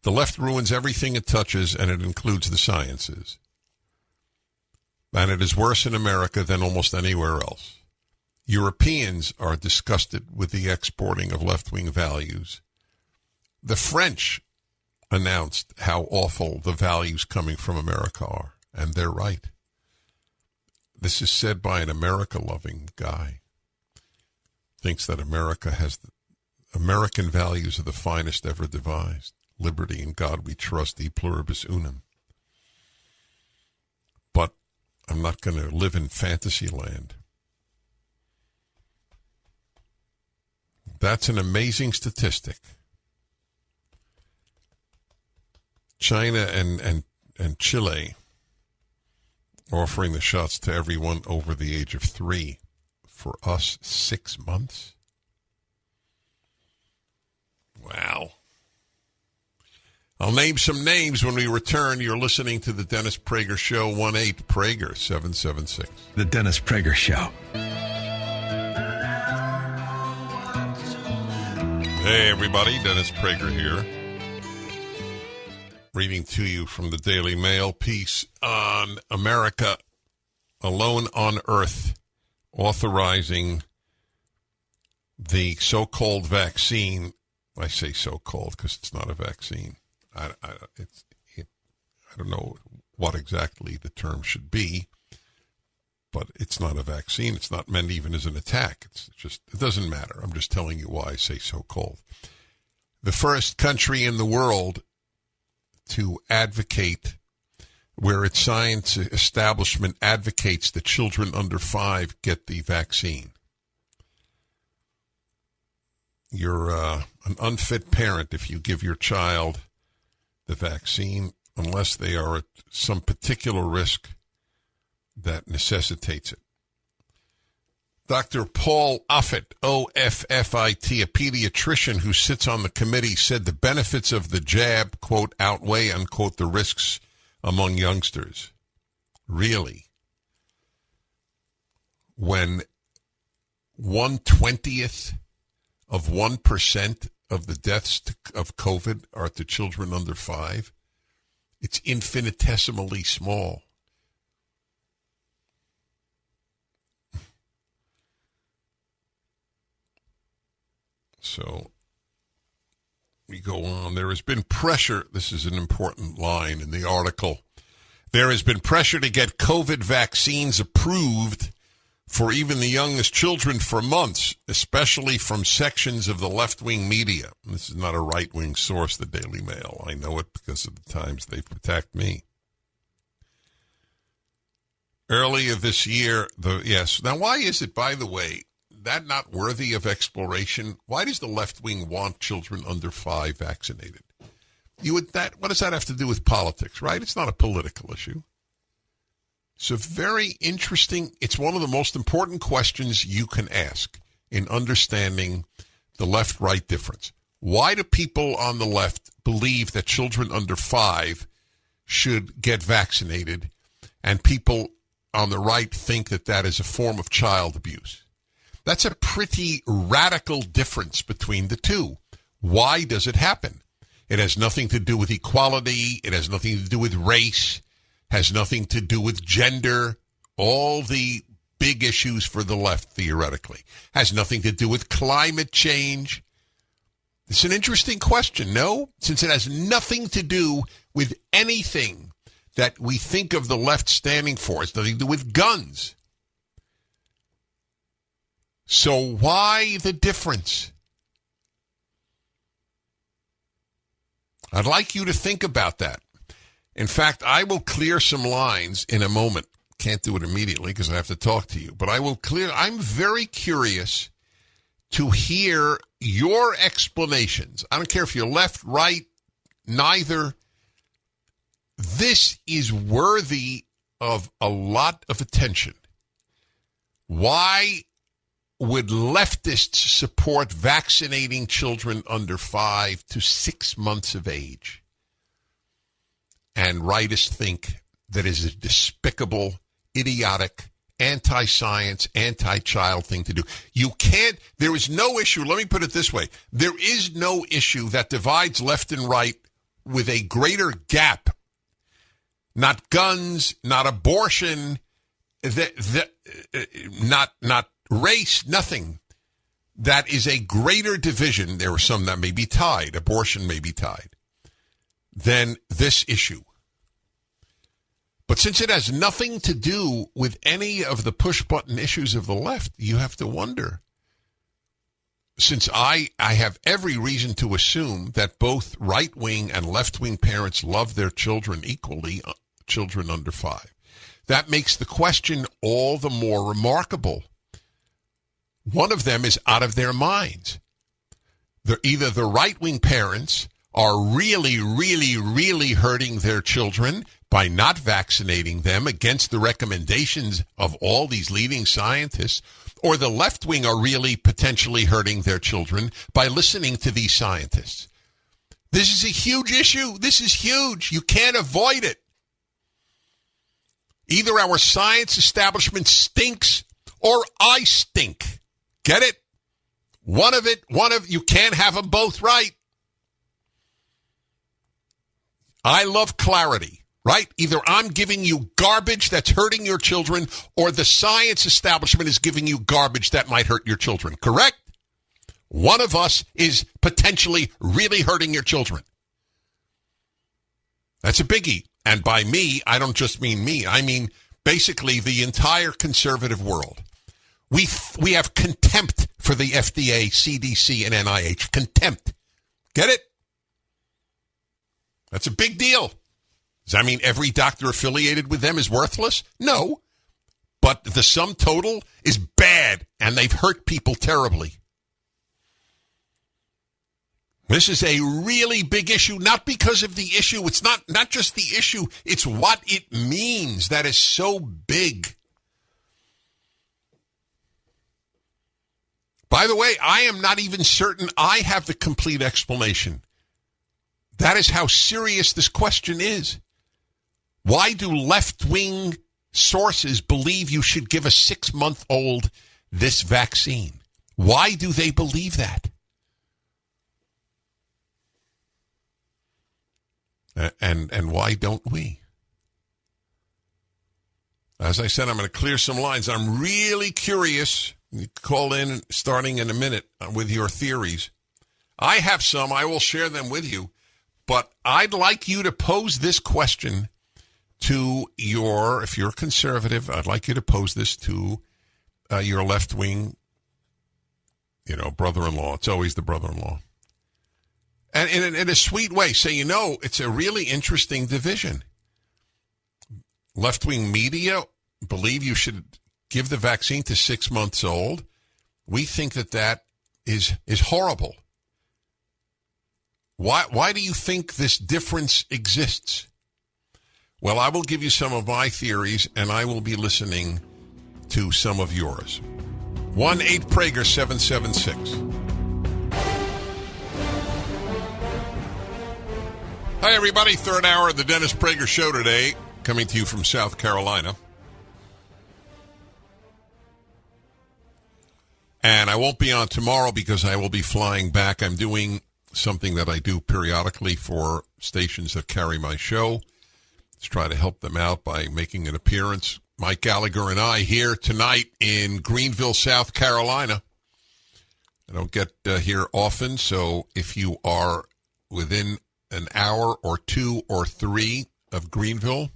The left ruins everything it touches, and it includes the sciences. And it is worse in America than almost anywhere else. Europeans are disgusted with the exporting of left-wing values. The French announced how awful the values coming from America are, and they're right. This is said by an America-loving guy. Thinks that American values are the finest ever devised. Liberty in God we trust, e pluribus unum. But I'm not going to live in fantasy land. That's an amazing statistic. China and Chile offering the shots to everyone over the age of 3. For us, 6 months? Wow. I'll name some names when we return. You're listening to the Dennis Prager Show, 1-8-PRAGER-776. The Dennis Prager Show. Hey, everybody. Dennis Prager here. Reading to you from the Daily Mail piece on America Alone on Earth, authorizing the so-called vaccine. I say so-called because it's not a vaccine. I don't know what exactly the term should be, but it's not a vaccine. It's not meant even as an attack. It's just, it doesn't matter. I'm just telling you why I say so-called. The first country in the world to advocate, where its science establishment advocates that children under 5 get the vaccine. You're an unfit parent if you give your child the vaccine, unless they are at some particular risk that necessitates it. Dr. Paul Offit, O-F-F-I-T, a pediatrician who sits on the committee, said the benefits of the jab, quote, outweigh, unquote, the risks among youngsters. Really? When 1/20th of 1% of the deaths of COVID are to children under 5, it's infinitesimally small. So we go on. There has been pressure. This is an important line in the article. There has been pressure to get COVID vaccines approved for even the youngest children for months, especially from sections of the left-wing media. This is not a right-wing source, the Daily Mail. I know it because of the times they've attacked me. Earlier this year, yes. Now, why is it, by the way, that not worthy of exploration? Why does the left wing want children under 5 vaccinated? What does that have to do with politics, right? It's not a political issue. It's a very interesting, it's one of the most important questions you can ask in understanding the left-right difference. Why do people on the left believe that children under 5 should get vaccinated, and people on the right think that that is a form of child abuse? That's a pretty radical difference between the two. Why does it happen? It has nothing to do with equality. It has nothing to do with race. Has nothing to do with gender. All the big issues for the left, theoretically. Has nothing to do with climate change. It's an interesting question, no? Since it has nothing to do with anything that we think of the left standing for. It's nothing to do with guns. So why the difference? I'd like you to think about that. In fact, I will clear some lines in a moment. Can't do it immediately because I have to talk to you. But I'm very curious to hear your explanations. I don't care if you're left, right, neither. This is worthy of a lot of attention. Why would leftists support vaccinating children under 5 to 6 months of age? And rightists think that is a despicable, idiotic, anti-science, anti-child thing to do. There is no issue, let me put it this way, there is no issue that divides left and right with a greater gap. Not guns, not abortion, not race, nothing. That is a greater division. There are some that may be tied, abortion may be tied, than this issue. But since it has nothing to do with any of the push-button issues of the left, you have to wonder. Since I have every reason to assume that both right-wing and left-wing parents love their children equally, children under 5. That makes the question all the more remarkable. One of them is out of their minds. Either the right-wing parents are really, really, really hurting their children by not vaccinating them against the recommendations of all these leading scientists, or the left wing are really potentially hurting their children by listening to these scientists. This is a huge issue. This is huge. You can't avoid it. Either our science establishment stinks or I stink. Get it? You can't have them both right. I love clarity, right? Either I'm giving you garbage that's hurting your children, or the science establishment is giving you garbage that might hurt your children, correct? One of us is potentially really hurting your children. That's a biggie. And by me, I don't just mean me. I mean basically the entire conservative world. We have contempt for the FDA, CDC, and NIH. Contempt. Get it? That's a big deal. Does that mean every doctor affiliated with them is worthless? No. But the sum total is bad, and they've hurt people terribly. This is a really big issue, not because of the issue. It's not just the issue. It's what it means that is so big. By the way, I am not even certain I have the complete explanation. That is how serious this question is. Why do left-wing sources believe you should give a 6-month-old this vaccine? Why do they believe that? And why don't we? As I said, I'm going to clear some lines. I'm really curious. You call in starting in a minute with your theories. I have some. I will share them with you. But I'd like you to pose this question to if you're conservative, I'd like you to pose this to your left-wing, brother-in-law. It's always the brother-in-law. And in a sweet way, say, it's a really interesting division. Left-wing media believe you should give the vaccine to 6 months old. We think that is horrible. Why do you think this difference exists? Well, I will give you some of my theories, and I will be listening to some of yours. 1-8-PRAGER-776. Hi, everybody. Third hour of the Dennis Prager Show today, coming to you from South Carolina. And I won't be on tomorrow because I will be flying back. I'm doing something that I do periodically for stations that carry my show. Let's try to help them out by making an appearance. Mike Gallagher and I here tonight in Greenville, South Carolina. I don't get here often, so if you are within an hour or 2 or 3 of Greenville,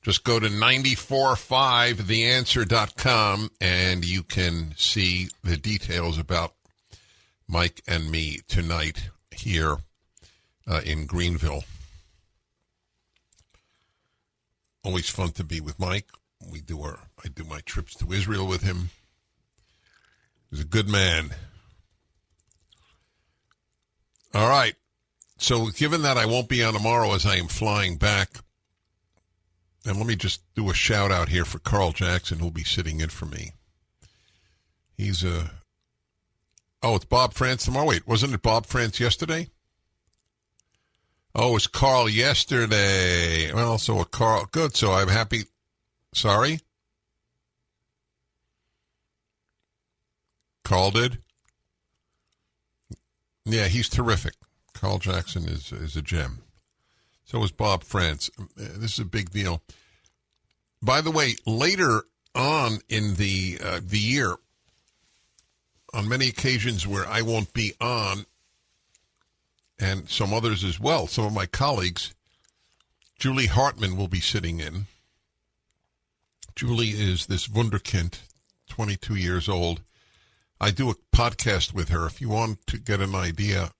just go to 945theanswer.com and you can see the details about Mike and me tonight here in Greenville. Always fun to be with Mike. I do my trips to Israel with him. He's a good man. All right. So given that I won't be on tomorrow as I am flying back, and let me just do a shout out here for Carl Jackson, who'll be sitting in for me. It's Bob France tomorrow. Wait, wasn't it Bob France yesterday? Oh, it's Carl yesterday. Well, so Carl, good. So I'm happy. Sorry? Carl did? Yeah, he's terrific. Carl Jackson is a gem. So is Bob France. This is a big deal. By the way, later on in the year, on many occasions where I won't be on, and some others as well, some of my colleagues, Julie Hartman will be sitting in. Julie is this wunderkind, 22 years old. I do a podcast with her. If you want to get an idea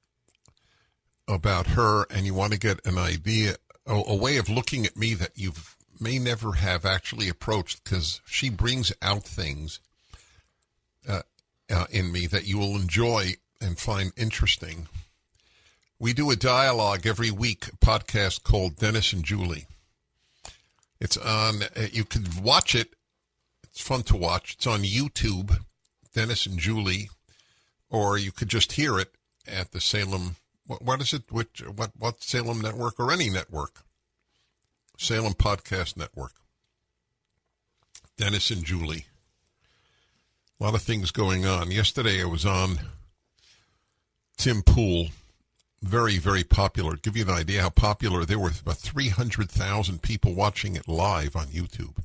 about her and you want to get an idea, a way of looking at me that you may never have actually approached, because she brings out things in me that you will enjoy and find interesting. We do a dialogue every week, a podcast called Dennis and Julie. It's on, you can watch it. It's fun to watch. It's on YouTube, Dennis and Julie, or you could just hear it at the Salem, what is it? What Salem Network or any network? Salem Podcast Network. Dennis and Julie. A lot of things going on. Yesterday I was on Tim Poole. Very, very popular. Give you an idea how popular. There were about 300,000 people watching it live on YouTube.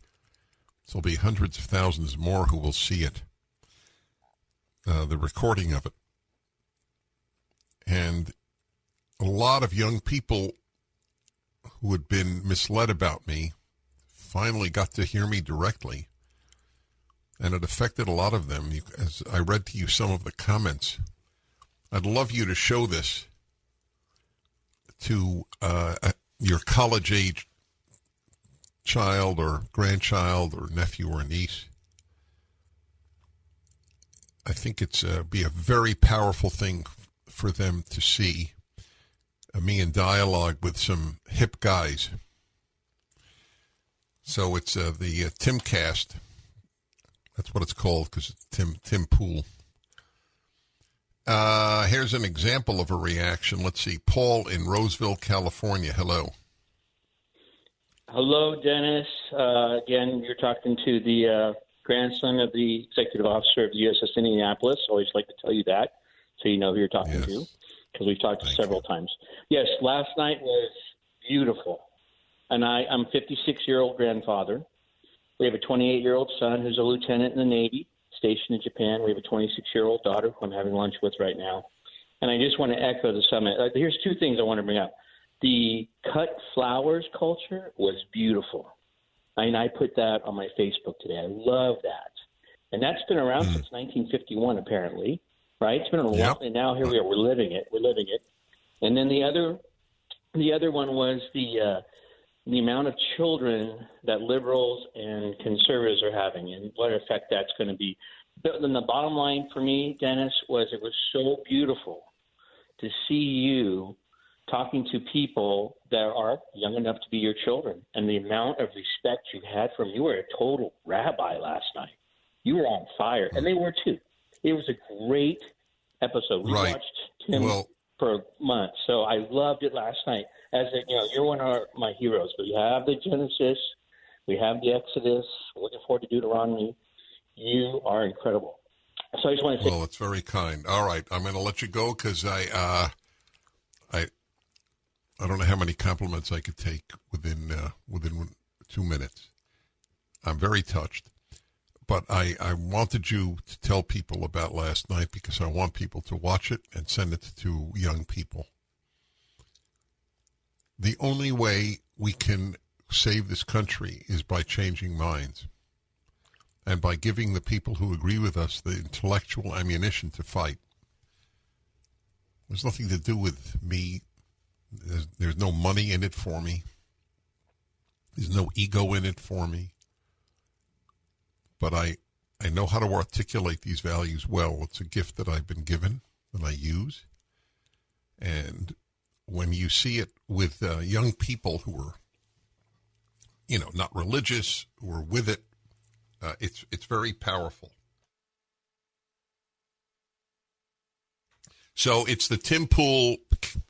So there'll be hundreds of thousands more who will see it. The recording of it. And a lot of young people who had been misled about me finally got to hear me directly, and it affected a lot of them. As I read to you some of the comments, I'd love you to show this to your college-age child or grandchild or nephew or niece. I think it's be a very powerful thing for them to see me in dialogue with some hip guys. So it's the Timcast. That's what it's called because it's Tim Poole. Here's an example of a reaction. Let's see. Paul in Roseville, California. Hello. Hello, Dennis. Again, you're talking to the grandson of the executive officer of the USS Indianapolis. Always like to tell you that so you know who you're talking to, because we've talked several times. Yes, last night was beautiful. And I'm a 56-year-old grandfather. We have a 28-year-old son who's a lieutenant in the Navy, stationed in Japan. We have a 26-year-old daughter who I'm having lunch with right now. And I just want to echo the summit. Here's two things I want to bring up. The cut flowers culture was beautiful. I put that on my Facebook today. I love that. And that's been around since 1951, apparently, right? It's been a while, and now here we are. We're living it. And then the other one was the amount of children that liberals and conservatives are having and what effect that's going to be. But then the bottom line for me, Dennis, was it was so beautiful to see you talking to people that are young enough to be your children, and the amount of respect you had from you were a total rabbi last night. You were on fire, and they were too. It was a great episode. We watched Tim for months, so I loved it last night. You're one of my heroes. But we have the Genesis, we have the Exodus. We're looking forward to Deuteronomy. You are incredible. So I just want to say, well, it's very kind. All right, I'm going to let you go because I don't know how many compliments I could take within 2 minutes. I'm very touched, but I wanted you to tell people about last night because I want people to watch it and send it to young people. The only way we can save this country is by changing minds and by giving the people who agree with us the intellectual ammunition to fight. There's nothing to do with me. There's no money in it for me. There's no ego in it for me. But I know how to articulate these values well. It's a gift that I've been given that I use. And when you see it with young people who are, not religious, who are with it, it's very powerful. So it's the Tim Poole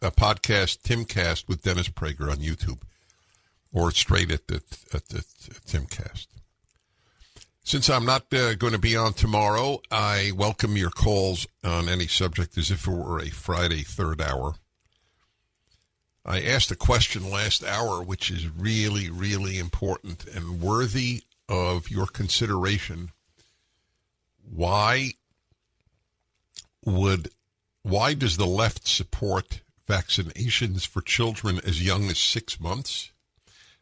podcast, Timcast with Dennis Prager on YouTube, or straight at the Timcast. Since I'm not going to be on tomorrow, I welcome your calls on any subject as if it were a Friday third hour. I asked a question last hour, which is really, really important and worthy of your consideration. Why does the left support vaccinations for children as young as 6 months?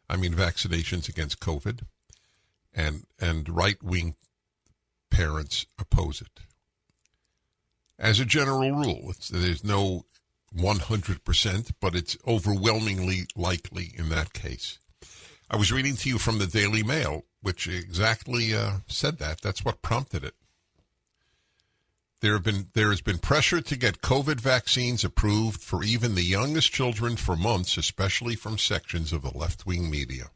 I mean, vaccinations against COVID, and right-wing parents oppose it. As a general rule, there's no 100%, but it's overwhelmingly likely in that case. I was reading to you from the Daily Mail, which exactly said that. That's what prompted it. There has been pressure to get COVID vaccines approved for even the youngest children for months, especially from sections of the left-wing media.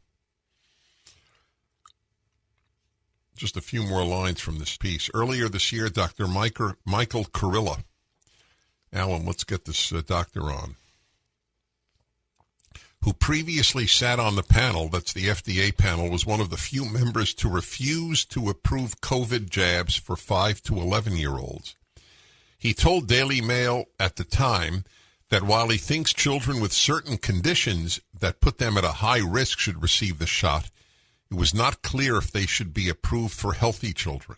Just a few more lines from this piece. Earlier this year, Dr. Michael Kurilla, Alan, let's get this doctor on, who previously sat on the panel, that's the FDA panel, was one of the few members to refuse to approve COVID jabs for 5 to 11-year-olds. He told Daily Mail at the time that while he thinks children with certain conditions that put them at a high risk should receive the shot, it was not clear if they should be approved for healthy children.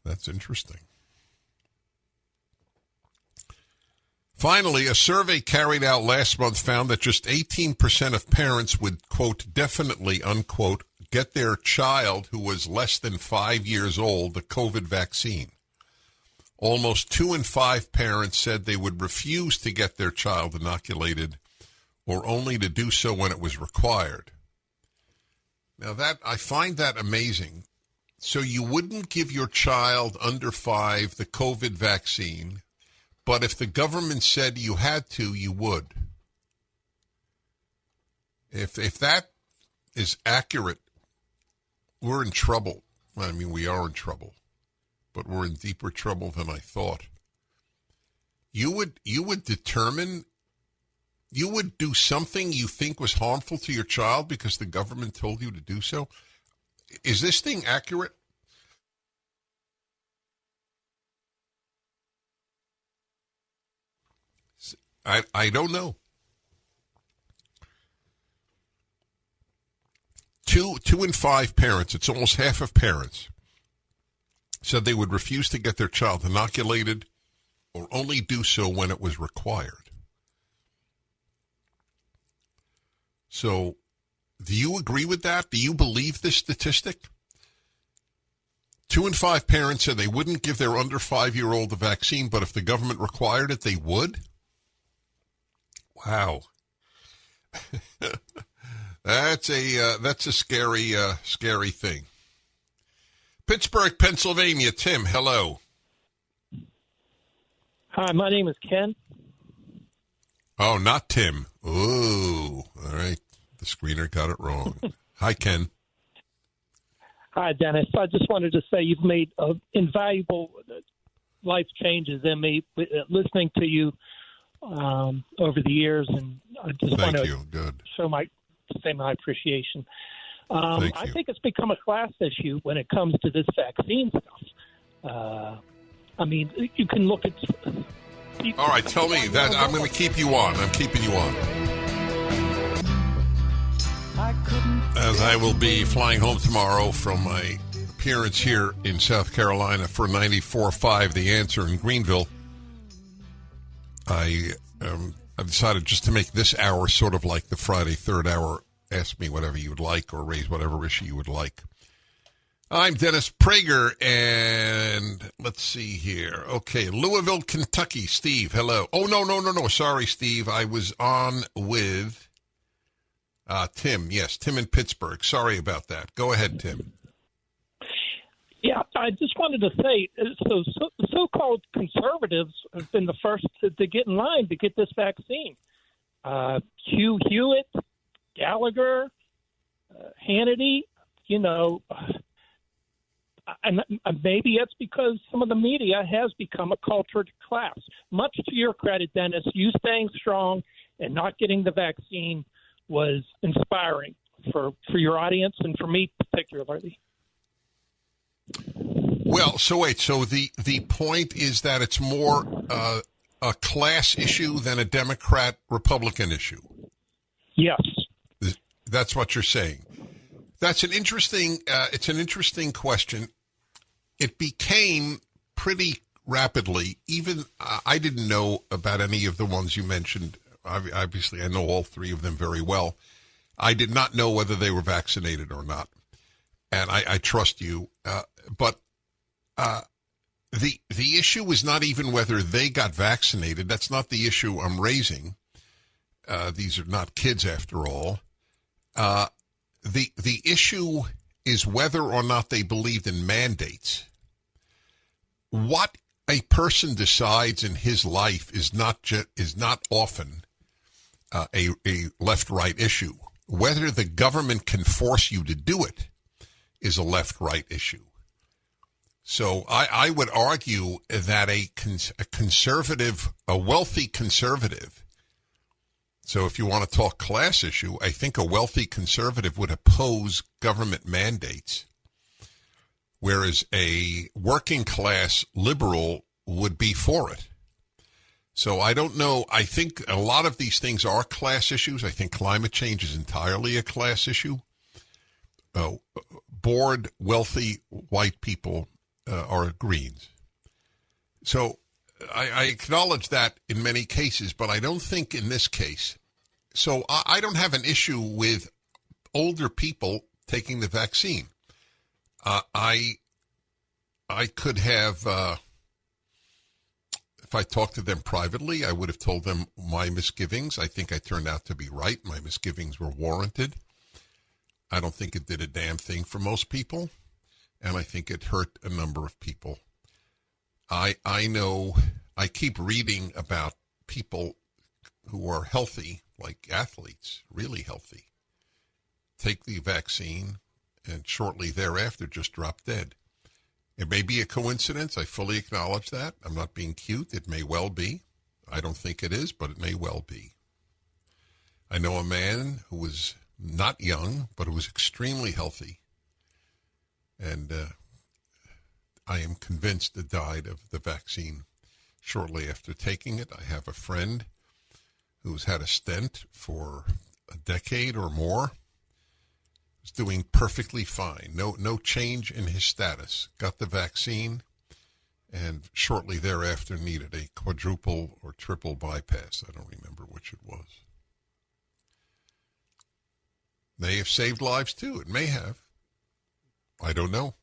That's interesting. Finally, a survey carried out last month found that just 18% of parents would, quote, definitely, unquote, get their child who was less than 5 years old the COVID vaccine. Almost 2 in 5 parents said they would refuse to get their child inoculated or only to do so when it was required. Now, I find that amazing. So you wouldn't give your child under 5 the COVID vaccine, but if the government said you had to, you would. If that is accurate, we're in trouble. I mean, we are in trouble, but we're in deeper trouble than I thought. You would determine, you would do something you think was harmful to your child because the government told you to do so? Is this thing accurate? I don't know. Two in 5 parents, it's almost half of parents, said they would refuse to get their child inoculated or only do so when it was required. So, do you agree with that? Do you believe this statistic? 2 in 5 parents said they wouldn't give their under 5-year-old the vaccine, but if the government required it, they would? Wow. That's a scary thing. Pittsburgh, Pennsylvania. Tim, hello. Hi, my name is Ken. Oh, not Tim. Ooh, all right. The screener got it wrong. Hi, Ken. Hi, Dennis. I just wanted to say you've made invaluable life changes in me listening to you over the years, and I just want to say my appreciation. I think it's become a class issue when it comes to this vaccine stuff. I mean, you can look at people. All right, tell me that. I'm going to keep you on. I'm keeping you on. As I will be flying home tomorrow from my appearance here in South Carolina for 94.5 The Answer in Greenville, I decided just to make this hour sort of like the Friday third hour. Ask me whatever you would like or raise whatever issue you would like. I'm Dennis Prager, and let's see here. Okay, Louisville, Kentucky. Steve, hello. Oh, no. Sorry, Steve. I was on with Tim. Yes, Tim in Pittsburgh. Sorry about that. Go ahead, Tim. Yeah, I just wanted to say, so-called conservatives have been the first to get in line to get this vaccine. Hugh Hewitt, Gallagher, Hannity, and maybe it's because some of the media has become a cultured class. Much to your credit, Dennis, you staying strong and not getting the vaccine was inspiring for your audience and for me particularly. Well, so the point is that it's more a class issue than a Democrat-Republican issue. Yes. That's what you're saying. That's an interesting, it's an interesting question. It became pretty rapidly, even I didn't know about any of the ones you mentioned. Obviously, I know all 3 of them very well. I did not know whether they were vaccinated or not. And I trust you. But the issue is not even whether they got vaccinated. That's not the issue I'm raising. These are not kids, after all. The issue is whether or not they believed in mandates. What a person decides in his life is not often a left-right issue. Whether the government can force you to do it is a left-right issue. So I would argue that a conservative, a wealthy conservative, so if you want to talk class issue, I think a wealthy conservative would oppose government mandates, whereas a working class liberal would be for it. So I don't know. I think a lot of these things are class issues. I think climate change is entirely a class issue. Bored, wealthy white people are Greens. So I acknowledge that in many cases, but I don't think in this case. So I don't have an issue with older people taking the vaccine. I could have, if I talked to them privately, I would have told them my misgivings. I think I turned out to be right. My misgivings were warranted. I don't think it did a damn thing for most people, and I think it hurt a number of people. I know, I keep reading about people who are healthy, like athletes, really healthy, take the vaccine and shortly thereafter just drop dead. It may be a coincidence. I fully acknowledge that. I'm not being cute. It may well be. I don't think it is, but it may well be. I know a man who was not young, but who was extremely healthy. And I am convinced that died of the vaccine shortly after taking it. I have a friend who's had a stent for a decade or more. Is doing perfectly fine. No change in his status. Got the vaccine and shortly thereafter needed a quadruple or triple bypass. I don't remember which it was. May have saved lives too. It may have. I don't know.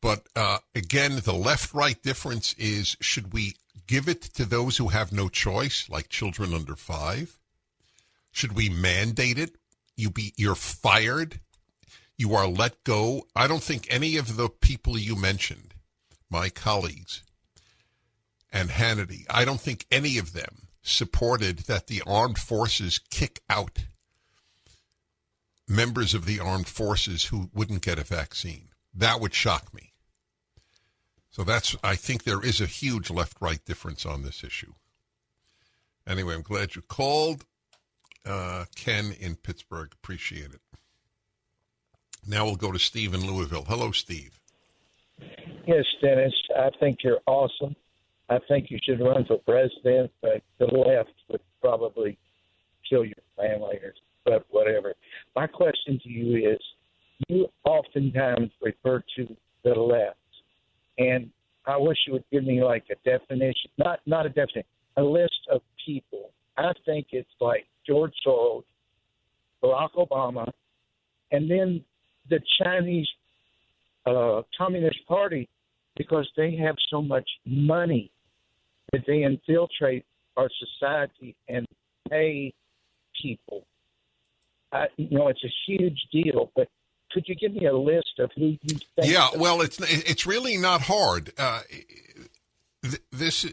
But again, the left-right difference is, should we give it to those who have no choice, like children under 5? Should we mandate it? You're fired. You are let go. I don't think any of the people you mentioned, my colleagues, and Hannity, I don't think any of them supported that the armed forces kick out members of the armed forces who wouldn't get a vaccine. That would shock me. So I think there is a huge left-right difference on this issue. Anyway, I'm glad you called. Ken in Pittsburgh, appreciate it. Now we'll go to Steve in Louisville. Hello, Steve. Yes, Dennis, I think you're awesome. I think you should run for president, but the left would probably kill your family, but whatever. My question to you is, you oftentimes refer to the left, and I wish you would give me like a definition, not a definition, a list of people. I think it's like George Soros, Barack Obama, and then the Chinese Communist Party, because they have so much money that they infiltrate our society and pay people. It's a huge deal, but could you give me a list of who you think? Yeah, well, it's really not hard. This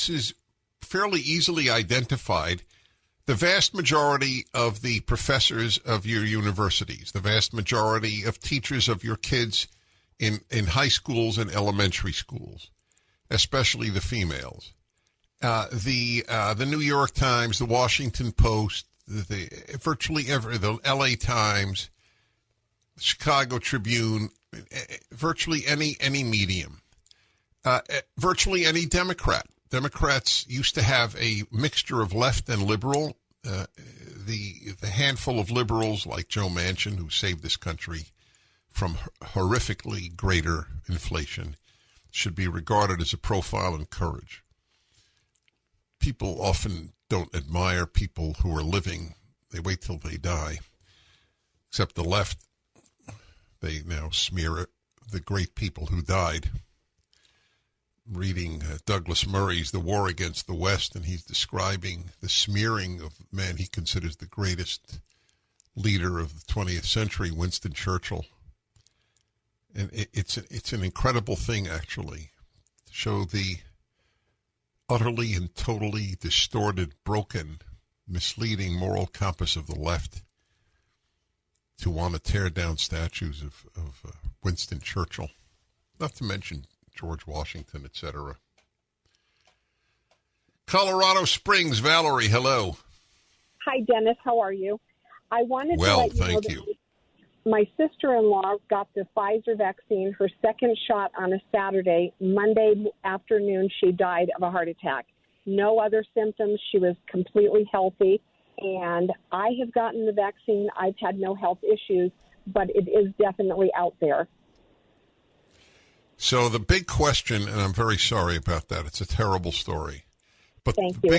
is fairly easily identified. The vast majority of the professors of your universities, the vast majority of teachers of your kids in high schools and elementary schools, especially the females, the New York Times, the Washington Post, virtually the L.A. Times, the Chicago Tribune, virtually any medium, virtually any Democrat. Democrats used to have a mixture of left and liberal. The handful of liberals like Joe Manchin, who saved this country from horrifically greater inflation, should be regarded as a profile in courage. People often don't admire people who are living. They wait till they die. Except the left, they now smear the great people who died. Reading Douglas Murray's The War Against the West, and he's describing the smearing of man he considers the greatest leader of the 20th century, Winston Churchill. And it's an incredible thing, actually, to show the utterly and totally distorted, broken, misleading moral compass of the left to want to tear down statues of Winston Churchill, not to mention George Washington, etc. Colorado Springs, Valerie, hello. Hi, Dennis. How are you? I wanted to let you know that my sister-in-law got the Pfizer vaccine, her second shot on a Saturday. Monday afternoon, she died of a heart attack. No other symptoms. She was completely healthy. And I have gotten the vaccine. I've had no health issues, but it is definitely out there. So the big question, and I'm very sorry about that. It's a terrible story. But Thank you.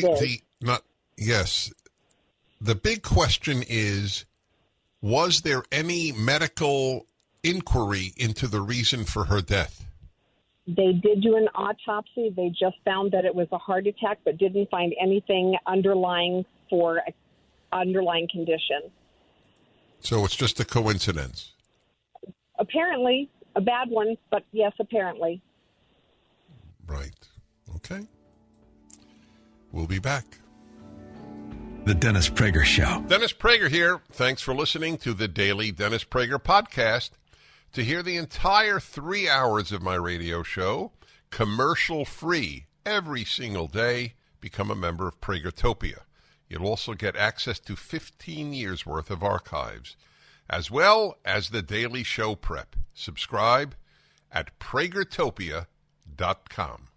the big question is, was there any medical inquiry into the reason for her death? They did do an autopsy. They just found that it was a heart attack, but didn't find anything underlying condition. So it's just a coincidence. Apparently, a bad one, but yes, apparently. Right. Okay. We'll be back. The Dennis Prager Show. Dennis Prager here. Thanks for listening to the Daily Dennis Prager Podcast. To hear the entire 3 hours of my radio show, commercial-free, every single day, become a member of Pragertopia. You'll also get access to 15 years' worth of archives, as well as the daily show prep. Subscribe at pragertopia.com.